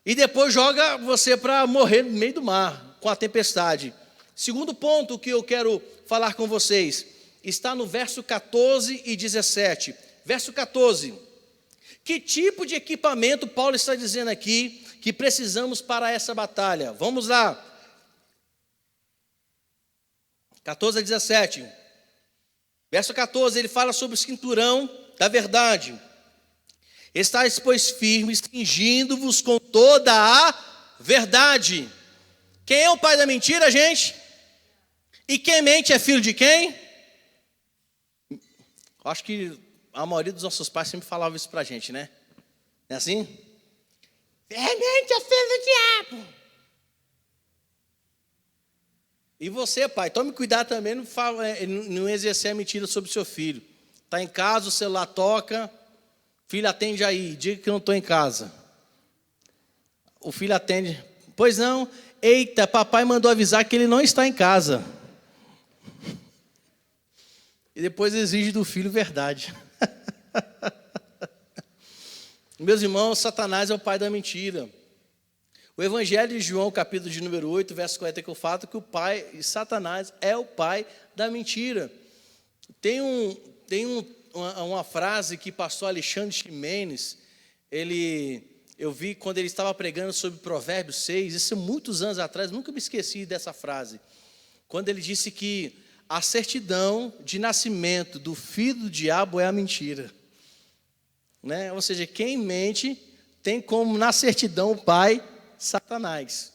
e depois joga você para morrer no meio do mar, com a tempestade. Segundo ponto que eu quero falar com vocês, está no verso 14 e 17. Verso 14. Que tipo de equipamento Paulo está dizendo aqui que precisamos para essa batalha? Vamos lá. 14 a 17. Verso 14, ele fala sobre o cinturão da verdade. Estais, pois, firmes, cingindo-vos com toda a verdade. Quem é o pai da mentira, gente? E quem mente é filho de quem? Acho que a maioria dos nossos pais sempre falava isso pra gente, né? Não é assim? Mente é filho do diabo. E você, pai, tome cuidado também, não exercer a mentira sobre o seu filho. Está em casa, o celular toca, filho, atende aí, diga que eu não estou em casa. O filho atende, pois não, eita, papai mandou avisar que ele não está em casa. E depois exige do filho verdade. Meus irmãos, Satanás é o pai da mentira. O Evangelho de João, capítulo de número 8, verso 40, que eu falo que Satanás é o pai da mentira. Tem uma frase que pastor Alexandre Ximenes, eu vi quando ele estava pregando sobre Provérbios 6, isso muitos anos atrás, nunca me esqueci dessa frase, quando ele disse que a certidão de nascimento do filho do diabo é a mentira. Né? Ou seja, quem mente tem como na certidão o pai Satanás.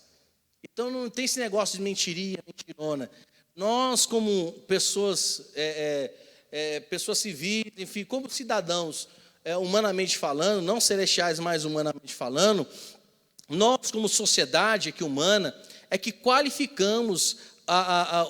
Então não tem esse negócio de mentiria, mentirona. Nós como pessoas, pessoas civis, enfim, como cidadãos, humanamente falando, não celestiais, mas humanamente falando, nós como sociedade aqui humana, é que qualificamos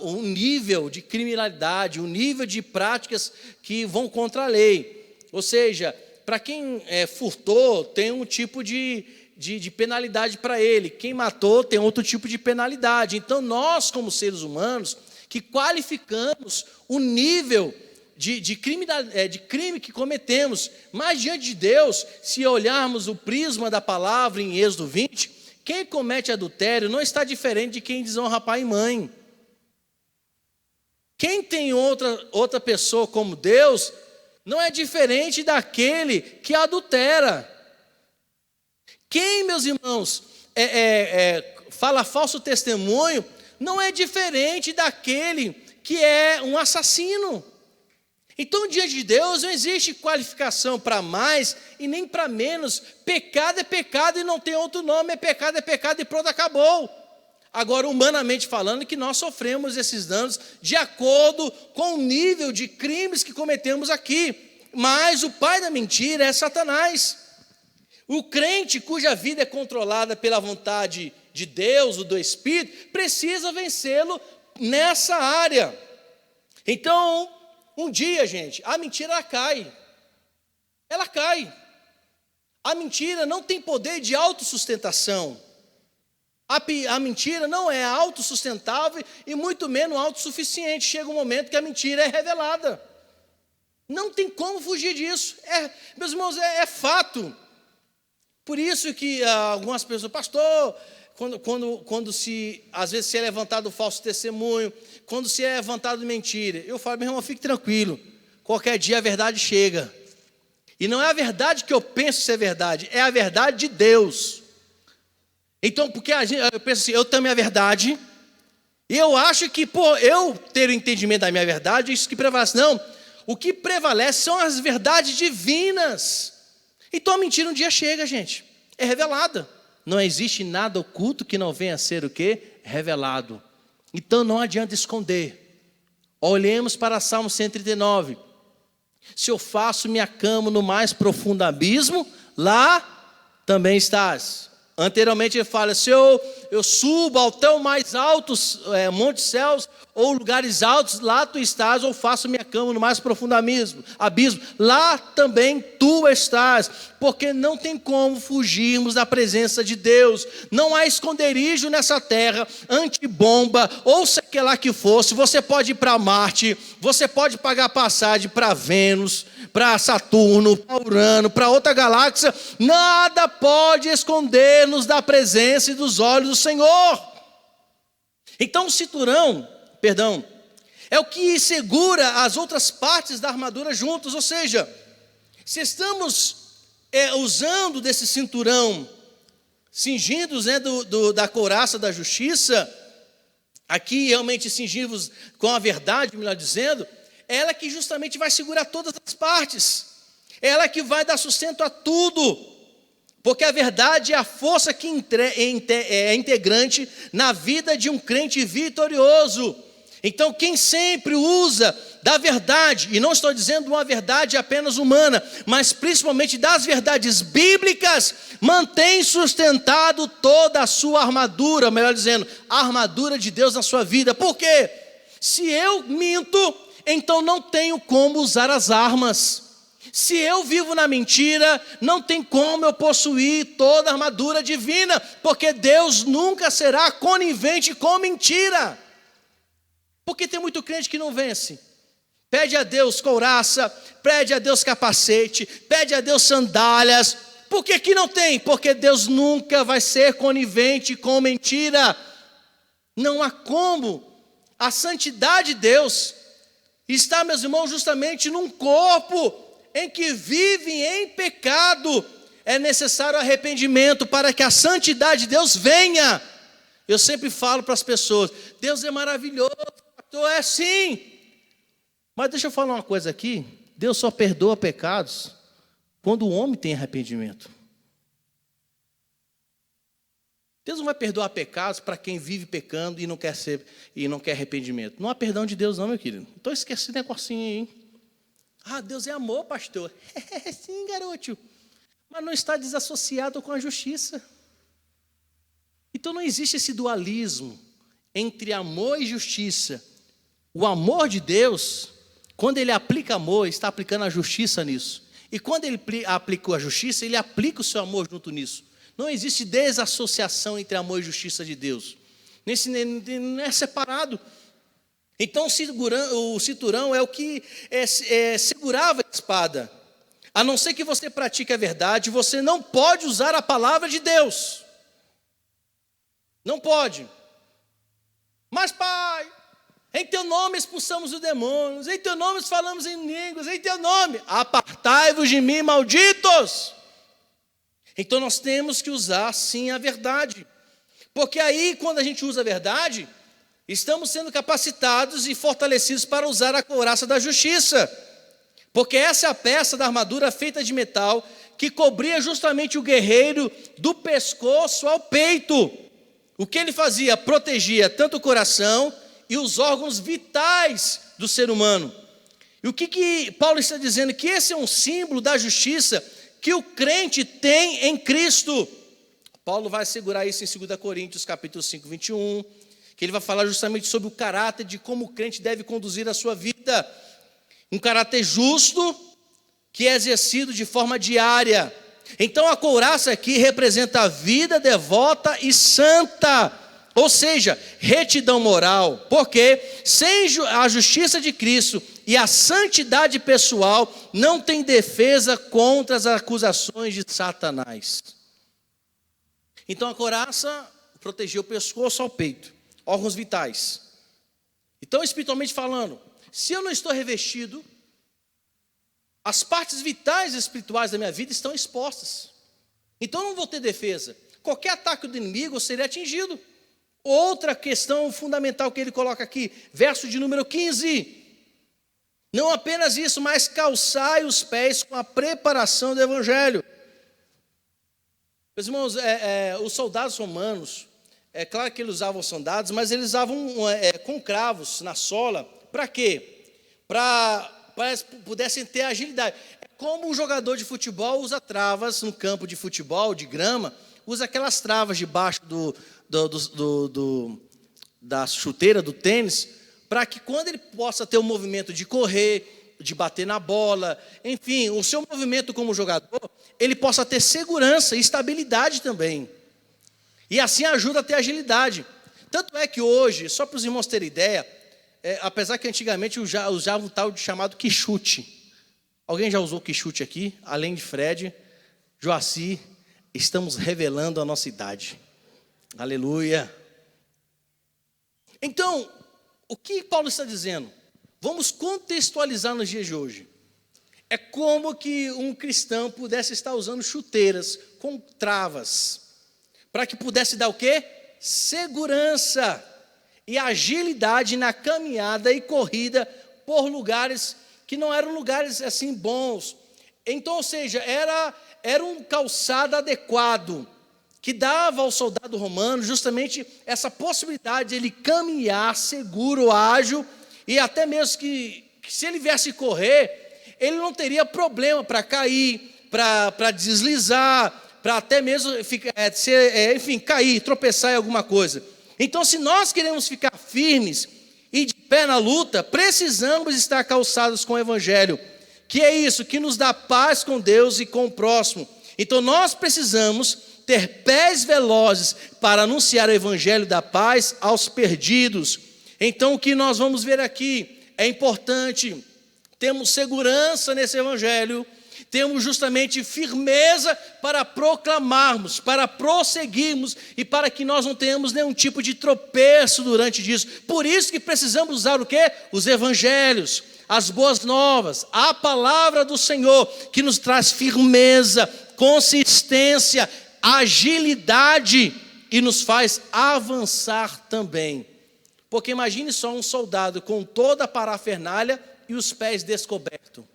o nível de criminalidade, o nível de práticas que vão contra a lei. Ou seja, para quem furtou, tem um tipo de penalidade para ele. Quem matou tem outro tipo de penalidade. Então, nós, como seres humanos, que qualificamos o nível de crime que cometemos. Mas, diante de Deus, se olharmos o prisma da palavra em Êxodo 20, quem comete adultério não está diferente de quem desonra pai e mãe. Quem tem outra pessoa como Deus, não é diferente daquele que adultera. Quem, meus irmãos, fala falso testemunho, não é diferente daquele que é um assassino. Então, diante de Deus, não existe qualificação para mais e nem para menos. Pecado é pecado e não tem outro nome, é pecado e pronto, acabou. Agora, humanamente falando, que nós sofremos esses danos de acordo com o nível de crimes que cometemos aqui. mas o pai da mentira é Satanás. O crente cuja vida é controlada pela vontade de Deus, ou do Espírito, precisa vencê-lo nessa área. Então, um dia, gente, a mentira ela cai. Ela cai. A mentira não tem poder de autossustentação. A mentira não é autossustentável e muito menos autossuficiente. Chega um momento que a mentira é revelada. Não tem como fugir disso. Meus irmãos, é fato. Por isso que algumas pessoas, pastor, quando às vezes se é levantado falso testemunho, quando se é levantado mentira, eu falo, meu irmão, fique tranquilo, qualquer dia a verdade chega. E não é a verdade que eu penso ser verdade, é a verdade de Deus. Então, porque eu penso assim, eu tenho a minha verdade, e eu acho que por eu ter o entendimento da minha verdade, isso que prevalece. Não, o que prevalece são as verdades divinas. Então a mentira um dia chega, gente, é revelada. Não existe nada oculto que não venha a ser o quê? Revelado. Então não adianta esconder. Olhemos para Salmo 139. Se eu faço minha cama no mais profundo abismo, lá também estás. Anteriormente ele fala, se eu subo até o mais altos montes céus, ou lugares altos, lá tu estás, ou faço minha cama no mais profundo abismo, lá também tu estás, porque não tem como fugirmos da presença de Deus. Não há esconderijo nessa terra, antibomba, ou seja lá que fosse. Você pode ir para Marte, você pode pagar passagem para Vênus, para Saturno, para Urano, para outra galáxia, nada pode esconder-nos da presença e dos olhos do Senhor. Então o cinturão, é o que segura as outras partes da armadura juntas, ou seja, se estamos usando desse cinturão, cingidos da couraça da justiça, aqui realmente cingidos com a verdade, melhor dizendo, ela que justamente vai segurar todas as partes, ela que vai dar sustento a tudo, porque a verdade é a força que é integrante na vida de um crente vitorioso. Então quem sempre usa da verdade, e não estou dizendo uma verdade apenas humana, mas principalmente das verdades bíblicas, mantém sustentado toda a sua armadura, melhor dizendo, a armadura de Deus na sua vida. Por quê? Se eu minto, então não tenho como usar as armas. Se eu vivo na mentira, não tem como eu possuir toda a armadura divina, porque Deus nunca será conivente com mentira. Porque tem muito crente que não vence. Pede a Deus couraça, pede a Deus capacete, pede a Deus sandálias. Por que não tem? Porque Deus nunca vai ser conivente com mentira. Não há como. A santidade de Deus está, meus irmãos, justamente num corpo em que vivem em pecado. É necessário arrependimento para que a santidade de Deus venha. Eu sempre falo para as pessoas, Deus é maravilhoso, pastor, é sim. Mas deixa eu falar uma coisa aqui, Deus só perdoa pecados quando o homem tem arrependimento. Deus não vai perdoar pecados para quem vive pecando e não quer arrependimento. Não há perdão de Deus não, meu querido. Então esquece esse negocinho aí, hein? Deus é amor, pastor. Sim, garoto. Mas não está desassociado com a justiça. Então não existe esse dualismo entre amor e justiça. O amor de Deus, quando ele aplica amor, está aplicando a justiça nisso. E quando ele aplica a justiça, ele aplica o seu amor junto nisso. Não existe desassociação entre amor e justiça de Deus. Não é separado. Então o cinturão é o que segurava a espada. A não ser que você pratique a verdade, você não pode usar a palavra de Deus. Não pode. Mas pai, em teu nome expulsamos os demônios, em teu nome falamos em línguas, em teu nome, apartai-vos de mim, malditos. Então nós temos que usar sim a verdade. Porque aí quando a gente usa a verdade, estamos sendo capacitados e fortalecidos para usar a couraça da justiça. Porque essa é a peça da armadura feita de metal que cobria justamente o guerreiro do pescoço ao peito. O que ele fazia? Protegia tanto o coração e os órgãos vitais do ser humano. E o que Paulo está dizendo? Que esse é um símbolo da justiça que o crente tem em Cristo. Paulo vai segurar isso em 2 Coríntios, capítulo 5, 21, que ele vai falar justamente sobre o caráter de como o crente deve conduzir a sua vida. Um caráter justo, que é exercido de forma diária. Então a couraça aqui representa a vida devota e santa, ou seja, retidão moral, porque sem a justiça de Cristo e a santidade pessoal não tem defesa contra as acusações de Satanás. Então a couraça protegia o pescoço ao peito, órgãos vitais. Então, espiritualmente falando, se eu não estou revestido, as partes vitais espirituais da minha vida estão expostas. Então eu não vou ter defesa. Qualquer ataque do inimigo eu serei atingido. Outra questão fundamental que ele coloca aqui, verso de número 15. Não apenas isso, mas calçai os pés com a preparação do evangelho. Meus irmãos, os soldados romanos, é claro que eles usavam sandálias, mas eles usavam com cravos na sola. Para quê? Para pudessem ter agilidade. É como um jogador de futebol usa travas no campo de futebol, de grama, usa aquelas travas debaixo da chuteira do tênis, para que quando ele possa ter o movimento de correr, de bater na bola, enfim, o seu movimento como jogador, ele possa ter segurança e estabilidade também. E assim ajuda a ter agilidade. Tanto é que hoje, só para os irmãos terem ideia, apesar que antigamente usava um tal de chamado quichute. Alguém já usou quichute aqui? Além de Fred, Joaci, estamos revelando a nossa idade. Aleluia. Então, o que Paulo está dizendo? Vamos contextualizar nos dias de hoje. É como que um cristão pudesse estar usando chuteiras com travas, para que pudesse dar o quê? Segurança e agilidade na caminhada e corrida por lugares que não eram lugares assim bons. Então, ou seja, era um calçado adequado, que dava ao soldado romano justamente essa possibilidade de ele caminhar seguro, ágil, e até mesmo que se ele viesse correr, ele não teria problema para cair, para deslizar, para até mesmo cair, tropeçar em alguma coisa. Então, se nós queremos ficar firmes e de pé na luta, precisamos estar calçados com o evangelho, que é isso, que nos dá paz com Deus e com o próximo. Então, nós precisamos ter pés velozes para anunciar o evangelho da paz aos perdidos. Então, o que nós vamos ver aqui é importante, temos segurança nesse evangelho, temos justamente firmeza para proclamarmos, para prosseguirmos e para que nós não tenhamos nenhum tipo de tropeço durante isso. Por isso que precisamos usar o quê? Os evangelhos, as boas novas, a palavra do Senhor, que nos traz firmeza, consistência, agilidade e nos faz avançar também. Porque imagine só um soldado com toda a parafernália e os pés descobertos.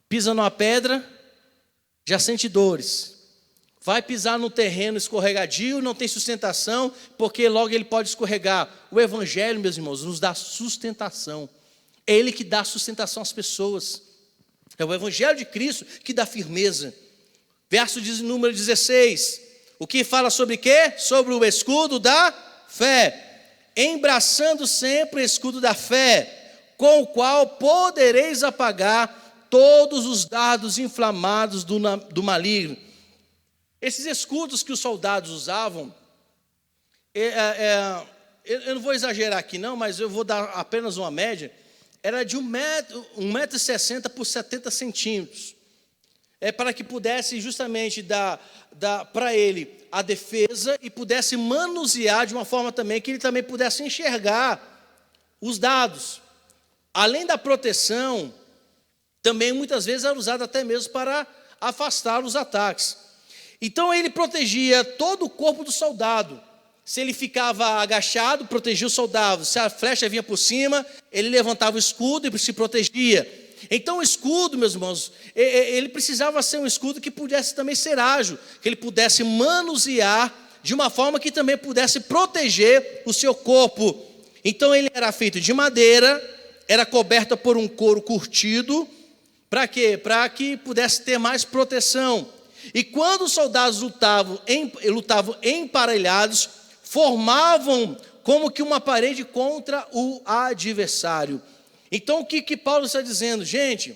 Pisa numa pedra, já sente dores. Vai pisar no terreno escorregadio, não tem sustentação, porque logo ele pode escorregar. O evangelho, meus irmãos, nos dá sustentação. É ele que dá sustentação às pessoas. É o evangelho de Cristo que dá firmeza. Verso de número 16. O que fala sobre quê? Sobre o escudo da fé. Embraçando sempre o escudo da fé, com o qual podereis apagar todos os dardos inflamados do maligno. Esses escudos que os soldados usavam, eu não vou exagerar aqui não, mas eu vou dar apenas uma média, era de 1,60 m por 70 centímetros. Para que pudesse justamente dar para ele a defesa e pudesse manusear de uma forma também que ele também pudesse enxergar os dados. Além da proteção, também muitas vezes era usado até mesmo para afastar os ataques. Então ele protegia todo o corpo do soldado. Se ele ficava agachado, protegia o soldado. Se a flecha vinha por cima, ele levantava o escudo e se protegia. Então o escudo, meus irmãos, ele precisava ser um escudo que pudesse também ser ágil, que ele pudesse manusear de uma forma que também pudesse proteger o seu corpo. Então ele era feito de madeira, era coberta por um couro curtido. Para quê? Para que pudesse ter mais proteção. E quando os soldados lutavam emparelhados, formavam como que uma parede contra o adversário. Então o que Paulo está dizendo? Gente,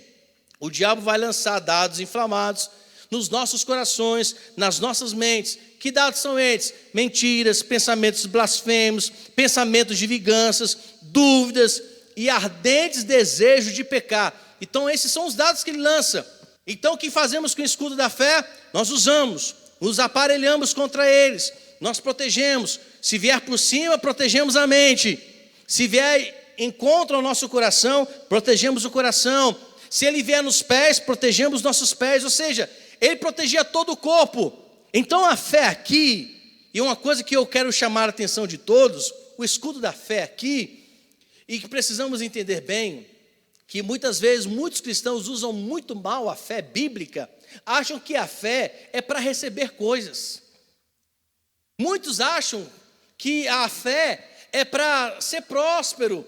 o diabo vai lançar dados inflamados nos nossos corações, nas nossas mentes. Que dados são esses? Mentiras, pensamentos blasfemos, pensamentos de vinganças, dúvidas e ardentes desejos de pecar. Então esses são os dados que ele lança. Então o que fazemos com o escudo da fé? Nós usamos, nos aparelhamos contra eles, nós protegemos. Se vier por cima, protegemos a mente. Se vier contra o nosso coração, protegemos o coração. Se ele vier nos pés, protegemos nossos pés. Ou seja, ele protegia todo o corpo. Então a fé aqui, e uma coisa que eu quero chamar a atenção de todos, o escudo da fé aqui, e que precisamos entender bem, que muitas vezes muitos cristãos usam muito mal a fé bíblica, acham que a fé é para receber coisas. Muitos acham que a fé é para ser próspero,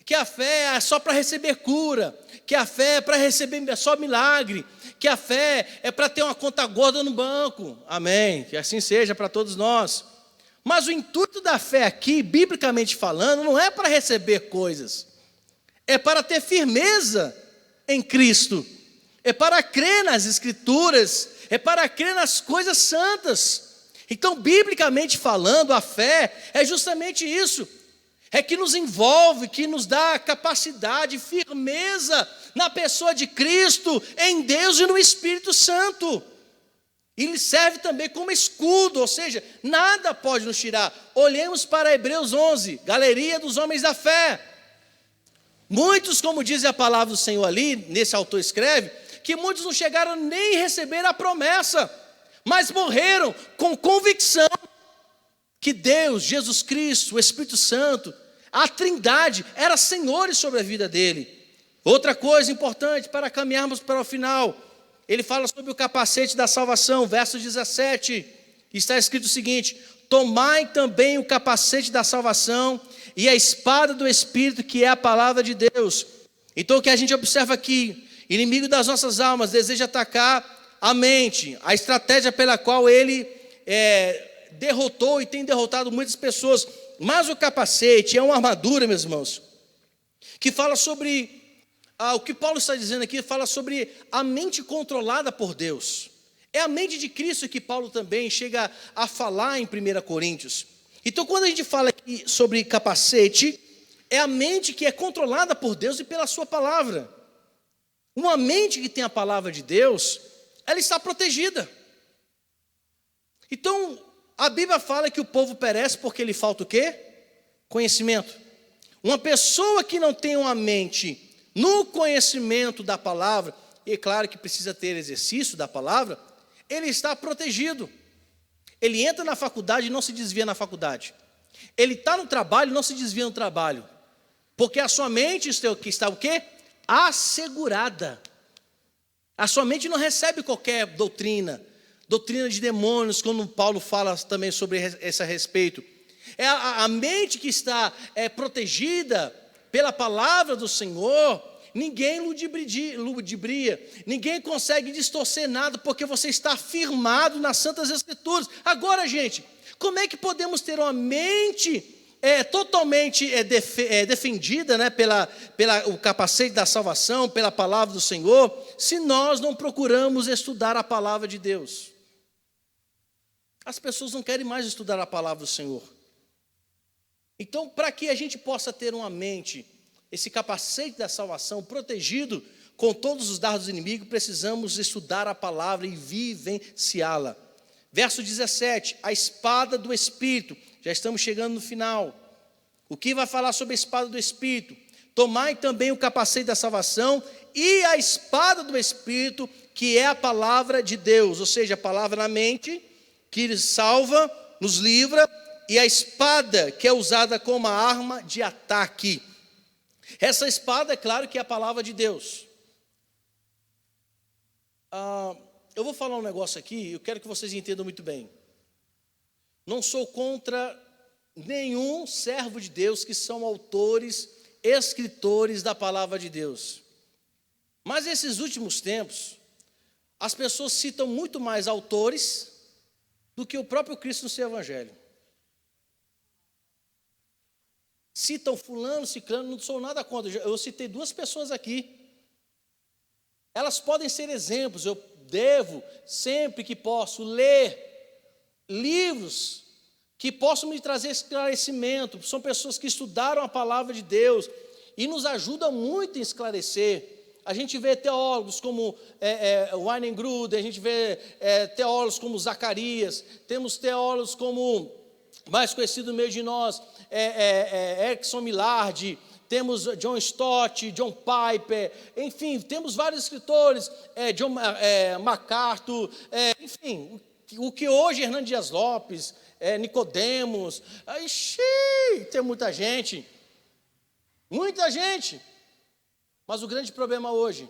que a fé é só para receber cura, que a fé é para receber só milagre, que a fé é para ter uma conta gorda no banco. Amém, que assim seja para todos nós. Mas o intuito da fé aqui, biblicamente falando, não é para receber coisas, é para ter firmeza em Cristo, é para crer nas Escrituras, é para crer nas coisas santas. Então, biblicamente falando, a fé é justamente isso, é que nos envolve, que nos dá capacidade, firmeza na pessoa de Cristo, em Deus e no Espírito Santo. E ele serve também como escudo, ou seja, nada pode nos tirar. Olhemos para Hebreus 11, galeria dos homens da fé. Muitos, como diz a palavra do Senhor ali, nesse autor escreve, que muitos não chegaram nem a receber a promessa, mas morreram com convicção que Deus, Jesus Cristo, o Espírito Santo, a Trindade, era senhores sobre a vida dele. Outra coisa importante para caminharmos para o final, ele fala sobre o capacete da salvação, verso 17, está escrito o seguinte: tomai também o capacete da salvação e a espada do Espírito, que é a palavra de Deus. Então o que a gente observa aqui, inimigo das nossas almas deseja atacar a mente, a estratégia pela qual ele derrotou e tem derrotado muitas pessoas. Mas o capacete é uma armadura, meus irmãos, que fala sobre, o que Paulo está dizendo aqui, fala sobre a mente controlada por Deus. É a mente de Cristo que Paulo também chega a falar em 1 Coríntios. Então quando a gente fala aqui sobre capacete, é a mente que é controlada por Deus e pela sua palavra. Uma mente que tem a palavra de Deus, ela está protegida. Então, a Bíblia fala que o povo perece porque lhe falta o quê? Conhecimento. Uma pessoa que não tem uma mente no conhecimento da palavra, e é claro que precisa ter exercício da palavra, ele está protegido. Ele entra na faculdade e não se desvia na faculdade. Ele está no trabalho e não se desvia no trabalho. Porque a sua mente está o quê? Assegurada. A sua mente não recebe qualquer doutrina de demônios, como Paulo fala também sobre esse a respeito. É a mente que está protegida pela palavra do Senhor. Ninguém ludibria, ninguém consegue distorcer nada, porque você está firmado nas Santas Escrituras. Agora, gente, como é que podemos ter uma mente totalmente defendida, né, o capacete da salvação, pela palavra do Senhor, se nós não procuramos estudar a palavra de Deus? As pessoas não querem mais estudar a palavra do Senhor. Então, para que a gente possa ter uma mente, esse capacete da salvação protegido com todos os dardos do inimigo, precisamos estudar a palavra e vivenciá-la. Verso 17, a espada do Espírito. Já estamos chegando no final. O que vai falar sobre a espada do Espírito? Tomai também o capacete da salvação e a espada do Espírito, que é a palavra de Deus, ou seja, a palavra na mente, que salva, nos livra, e a espada que é usada como uma arma de ataque. Essa espada, é claro que é a palavra de Deus. Eu vou falar um negócio aqui, eu quero que vocês entendam muito bem. Não sou contra nenhum servo de Deus que são autores escritores da palavra de Deus. Mas nesses últimos tempos, as pessoas citam muito mais autores do que o próprio Cristo no seu evangelho. Citam fulano, ciclano, não sou nada contra. Eu citei 2 pessoas aqui. Elas podem ser exemplos. Eu devo, sempre que posso, ler livros que possam me trazer esclarecimento. São pessoas que estudaram a palavra de Deus e nos ajudam muito em esclarecer. A gente vê teólogos como Weingruden, a gente vê teólogos como Zacarias, temos teólogos como, mais conhecido no meio de nós, Erickson Millard, temos John Stott, John Piper, enfim, temos vários escritores, John MacArthur, enfim, o que hoje Hernando Dias Lopes, Nicodemos, tem muita gente, mas o grande problema hoje,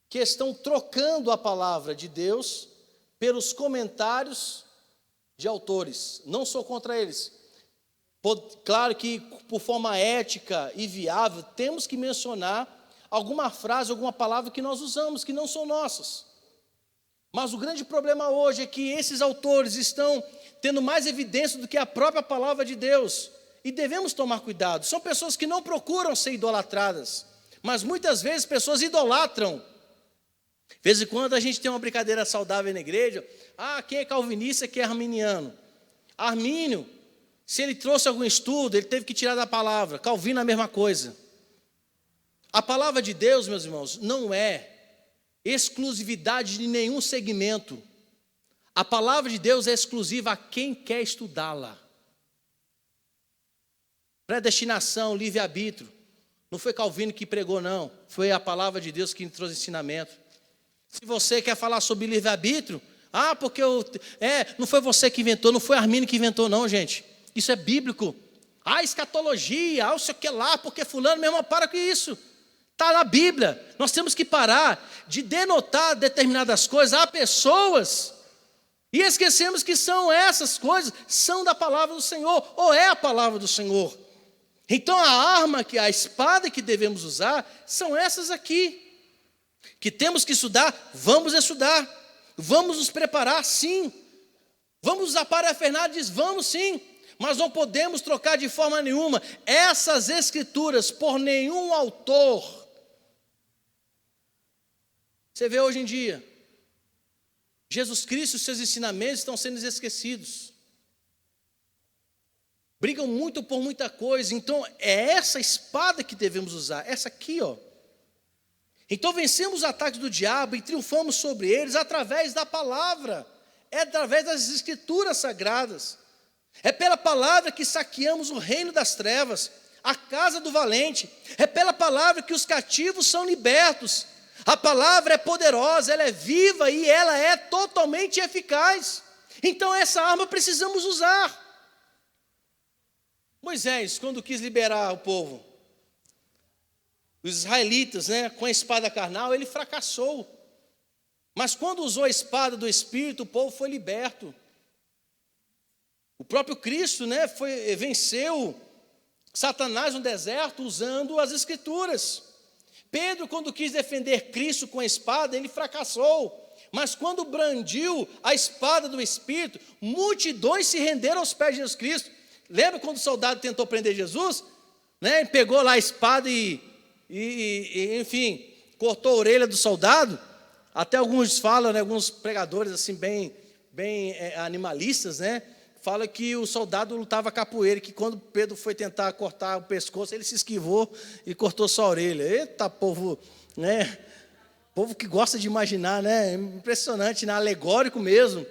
que estão trocando a palavra de Deus pelos comentários de autores. Não sou contra eles. Claro que por forma ética e viável, temos que mencionar alguma frase, alguma palavra que nós usamos, que não são nossas. Mas o grande problema hoje é que esses autores estão tendo mais evidência do que a própria palavra de Deus. E devemos tomar cuidado. São pessoas que não procuram ser idolatradas, mas muitas vezes pessoas idolatram. De vez em quando a gente tem uma brincadeira saudável na igreja. Quem é calvinista, quem é arminiano? Armínio, se ele trouxe algum estudo, ele teve que tirar da palavra. Calvino, a mesma coisa. A palavra de Deus, meus irmãos, não é exclusividade de nenhum segmento. A palavra de Deus é exclusiva a quem quer estudá-la. Predestinação, livre-arbítrio. Não foi Calvino que pregou, não. Foi a palavra de Deus que trouxe ensinamento. Se você quer falar sobre livre-arbítrio, porque não foi você que inventou, não foi Armínio que inventou, não, gente. Isso é bíblico. Escatologia, o sei o que lá, porque fulano, meu irmão, para com isso. Está na Bíblia. Nós temos que parar de denotar determinadas coisas a pessoas e esquecemos que essas coisas são da palavra do Senhor, ou é a palavra do Senhor. Então a espada que devemos usar são essas aqui. Que temos que estudar, vamos estudar. Vamos nos preparar, sim. Vamos usar parafernalhas, vamos sim. Mas não podemos trocar de forma nenhuma essas escrituras por nenhum autor. Você vê hoje em dia, Jesus Cristo e seus ensinamentos estão sendo esquecidos. Brigam muito por muita coisa, então é essa espada que devemos usar, essa aqui, ó. Então vencemos os ataques do diabo e triunfamos sobre eles através da palavra, é através das escrituras sagradas. É pela palavra que saqueamos o reino das trevas, a casa do valente. É pela palavra que os cativos são libertos. A palavra é poderosa, ela é viva e ela é totalmente eficaz. Então essa arma precisamos usar. Moisés, quando quis liberar o povo, os israelitas, com a espada carnal, ele fracassou. Mas quando usou a espada do Espírito, o povo foi liberto. O próprio Cristo, venceu Satanás no deserto usando as Escrituras. Pedro, quando quis defender Cristo com a espada, ele fracassou. Mas quando brandiu a espada do Espírito, multidões se renderam aos pés de Jesus Cristo. Lembra quando o soldado tentou prender Jesus? Ele pegou lá a espada e enfim, cortou a orelha do soldado. Até alguns falam, alguns pregadores assim bem animalistas, fala que o soldado lutava capoeira, que quando Pedro foi tentar cortar o pescoço, ele se esquivou e cortou só a orelha. Eita, povo, povo que gosta de imaginar, impressionante, alegórico mesmo.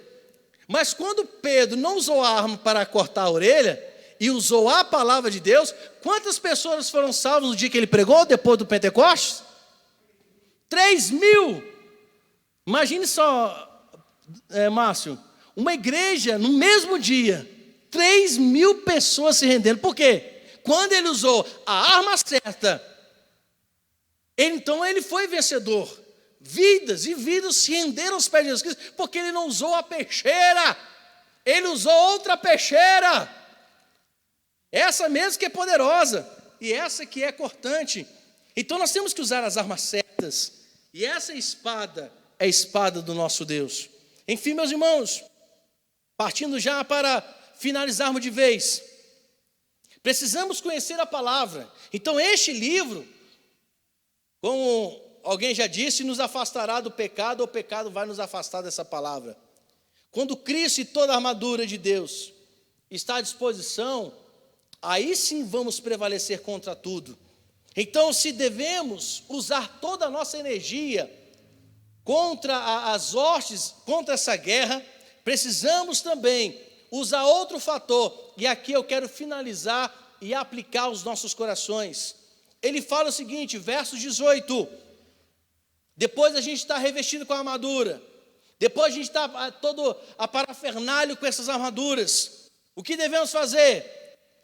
Mas quando Pedro não usou a arma para cortar a orelha, e usou a palavra de Deus, quantas pessoas foram salvas no dia que ele pregou, depois do Pentecostes? 3.000. Imagine só, Márcio, uma igreja, no mesmo dia, 3.000 pessoas se rendendo. Por quê? Quando ele usou a arma certa, então ele foi vencedor. Vidas e vidas se renderam aos pés de Jesus Cristo, porque ele não usou a peixeira, ele usou outra peixeira, essa mesmo que é poderosa. e essa que é cortante. Então nós temos que usar as armas certas, e essa espada é a espada do nosso Deus. Enfim, meus irmãos, partindo já para finalizarmos de vez, precisamos conhecer a palavra. Então este livro, como alguém já disse, nos afastará do pecado, ou o pecado vai nos afastar dessa palavra. Quando Cristo e toda a armadura de Deus está à disposição, aí sim vamos prevalecer contra tudo. Então, se devemos usar toda a nossa energia contra as hostes, contra essa guerra, precisamos também usar outro fator, e aqui eu quero finalizar e aplicar aos nossos corações. Ele fala o seguinte, verso 18, depois a gente está revestido com a armadura, depois a gente está todo a parafernália com essas armaduras, o que devemos fazer?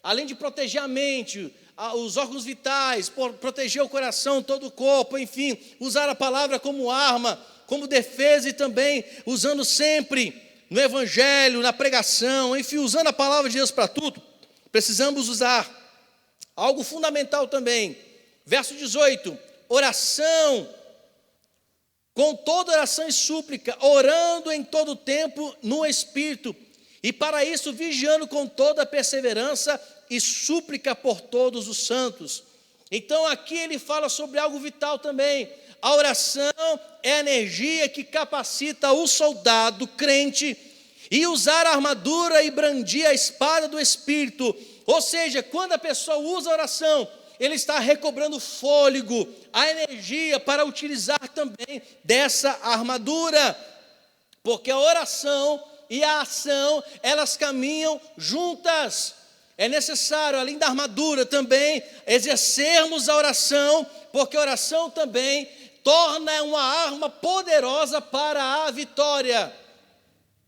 Além de proteger a mente, os órgãos vitais, proteger o coração, todo o corpo, enfim, usar a palavra como arma, como defesa, e também usando sempre no evangelho, na pregação, enfim, usando a palavra de Deus para tudo, precisamos usar algo fundamental também. Verso 18, oração, com toda oração e súplica, orando em todo tempo no Espírito, e para isso vigiando com toda perseverança e súplica por todos os santos. Então aqui ele fala sobre algo vital também. A oração é a energia que capacita o soldado crente e usar a armadura e brandir a espada do Espírito. Ou seja, quando a pessoa usa a oração, ele está recobrando fôlego, a energia para utilizar também dessa armadura, porque a oração e a ação, elas caminham juntas. É necessário, além da armadura também, exercermos a oração, porque a oração também torna uma arma poderosa para a vitória.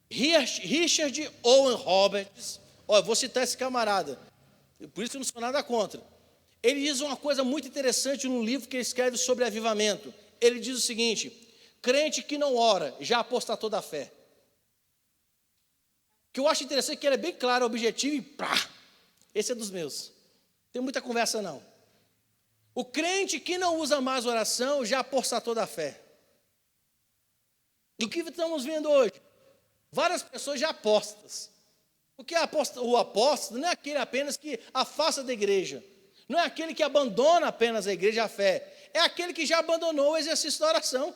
Richard Owen Roberts, eu vou citar esse camarada, por isso que eu não sou nada contra. Ele diz uma coisa muito interessante no livro que ele escreve sobre avivamento. Ele diz o seguinte: crente que não ora já apostatou da fé. O que eu acho interessante é que ele é bem claro, objetivo, e pá, esse é dos meus. Não tem muita conversa não. O crente que não usa mais oração já apostatou da fé. E o que estamos vendo hoje? Várias pessoas já apostas. Porque o apóstolo não é aquele apenas que afasta da igreja. Não é aquele que abandona apenas a igreja, a fé. É aquele que já abandonou o exercício da oração.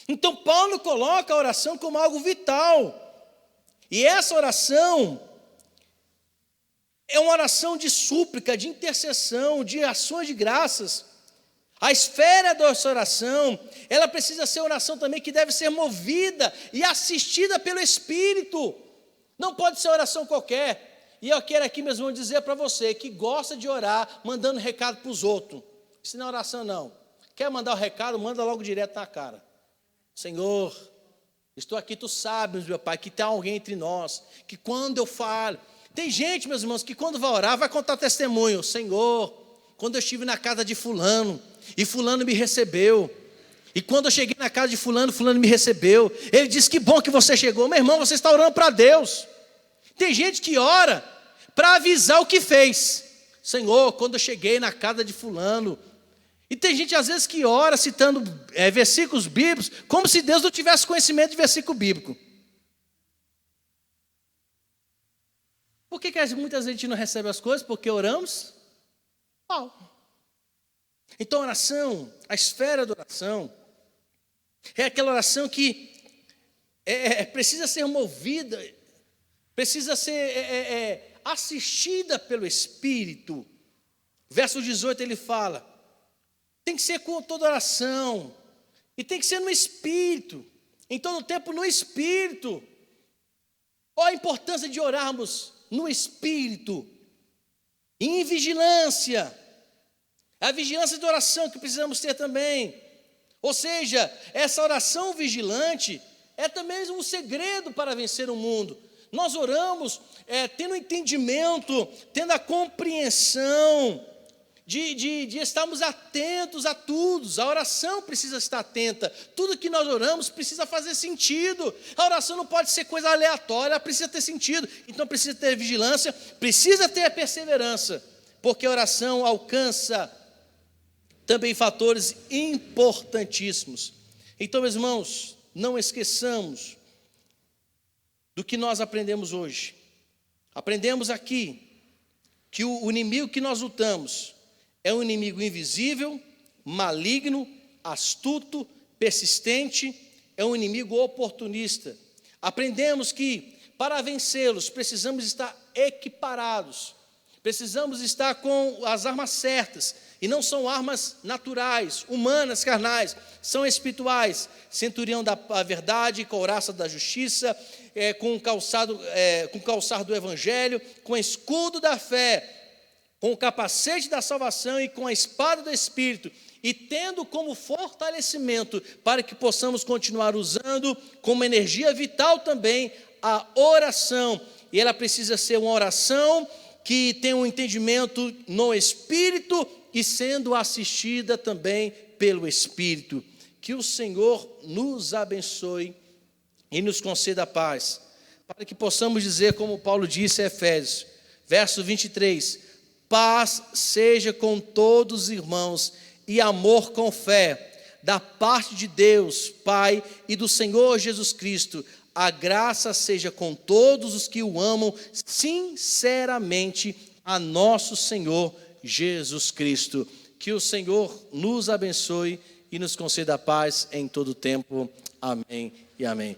Então Paulo coloca a oração como algo vital. E essa oração é uma oração de súplica, de intercessão, de ações de graças. A esfera dessa oração, ela precisa ser uma oração também que deve ser movida e assistida pelo Espírito. Não pode ser oração qualquer. E eu quero aqui mesmo dizer para você que gosta de orar mandando recado para os outros. Isso não é oração não. Quer mandar o recado, manda logo direto na cara. Senhor, estou aqui, tu sabes, meu Pai, que tem alguém entre nós, que quando eu falo... Tem gente, meus irmãos, que quando vai orar, vai contar testemunho. Senhor, quando eu estive na casa de fulano, e fulano me recebeu. E quando eu cheguei na casa de fulano, fulano me recebeu. Ele disse, que bom que você chegou. Meu irmão, você está orando para Deus. Tem gente que ora para avisar o que fez. Senhor, quando eu cheguei na casa de fulano. E tem gente às vezes que ora citando versículos bíblicos, como se Deus não tivesse conhecimento de versículo bíblico. Por que muitas vezes a gente não recebe as coisas? Porque oramos mal. Então a oração, a esfera da oração, é aquela oração que precisa ser movida, precisa ser assistida pelo Espírito. Verso 18 ele fala, tem que ser com toda oração, e tem que ser no Espírito, em todo tempo no Espírito. Olha a importância de orarmos no Espírito, em vigilância, a vigilância de oração que precisamos ter também. Ou seja, essa oração vigilante é também um segredo para vencer o mundo. Nós oramos tendo entendimento, tendo a compreensão de estarmos atentos a tudo. A oração precisa estar atenta. Tudo que nós oramos precisa fazer sentido. A oração não pode ser coisa aleatória, ela precisa ter sentido. Então precisa ter vigilância, precisa ter a perseverança. porque a oração alcança também fatores importantíssimos. Então, meus irmãos, não esqueçamos do que nós aprendemos hoje. Aprendemos aqui que o inimigo que nós lutamos é um inimigo invisível, maligno, astuto, persistente, é um inimigo oportunista. Aprendemos que para vencê-los precisamos estar equiparados, precisamos estar com as armas certas, e não são armas naturais, humanas, carnais, são espirituais. Centurião da verdade, couraça da justiça, com o calçado do evangelho, com o escudo da fé, com o capacete da salvação e com a espada do Espírito, e tendo como fortalecimento para que possamos continuar usando como energia vital também a oração. E ela precisa ser uma oração que tenha um entendimento no Espírito e sendo assistida também pelo Espírito. Que o Senhor nos abençoe e nos conceda a paz, para que possamos dizer, como Paulo disse a Efésios, verso 23, paz seja com todos os irmãos e amor com fé, da parte de Deus, Pai, e do Senhor Jesus Cristo, a graça seja com todos os que o amam sinceramente, a nosso Senhor Jesus Cristo. Que o Senhor nos abençoe e nos conceda a paz em todo o tempo. Amém e amém.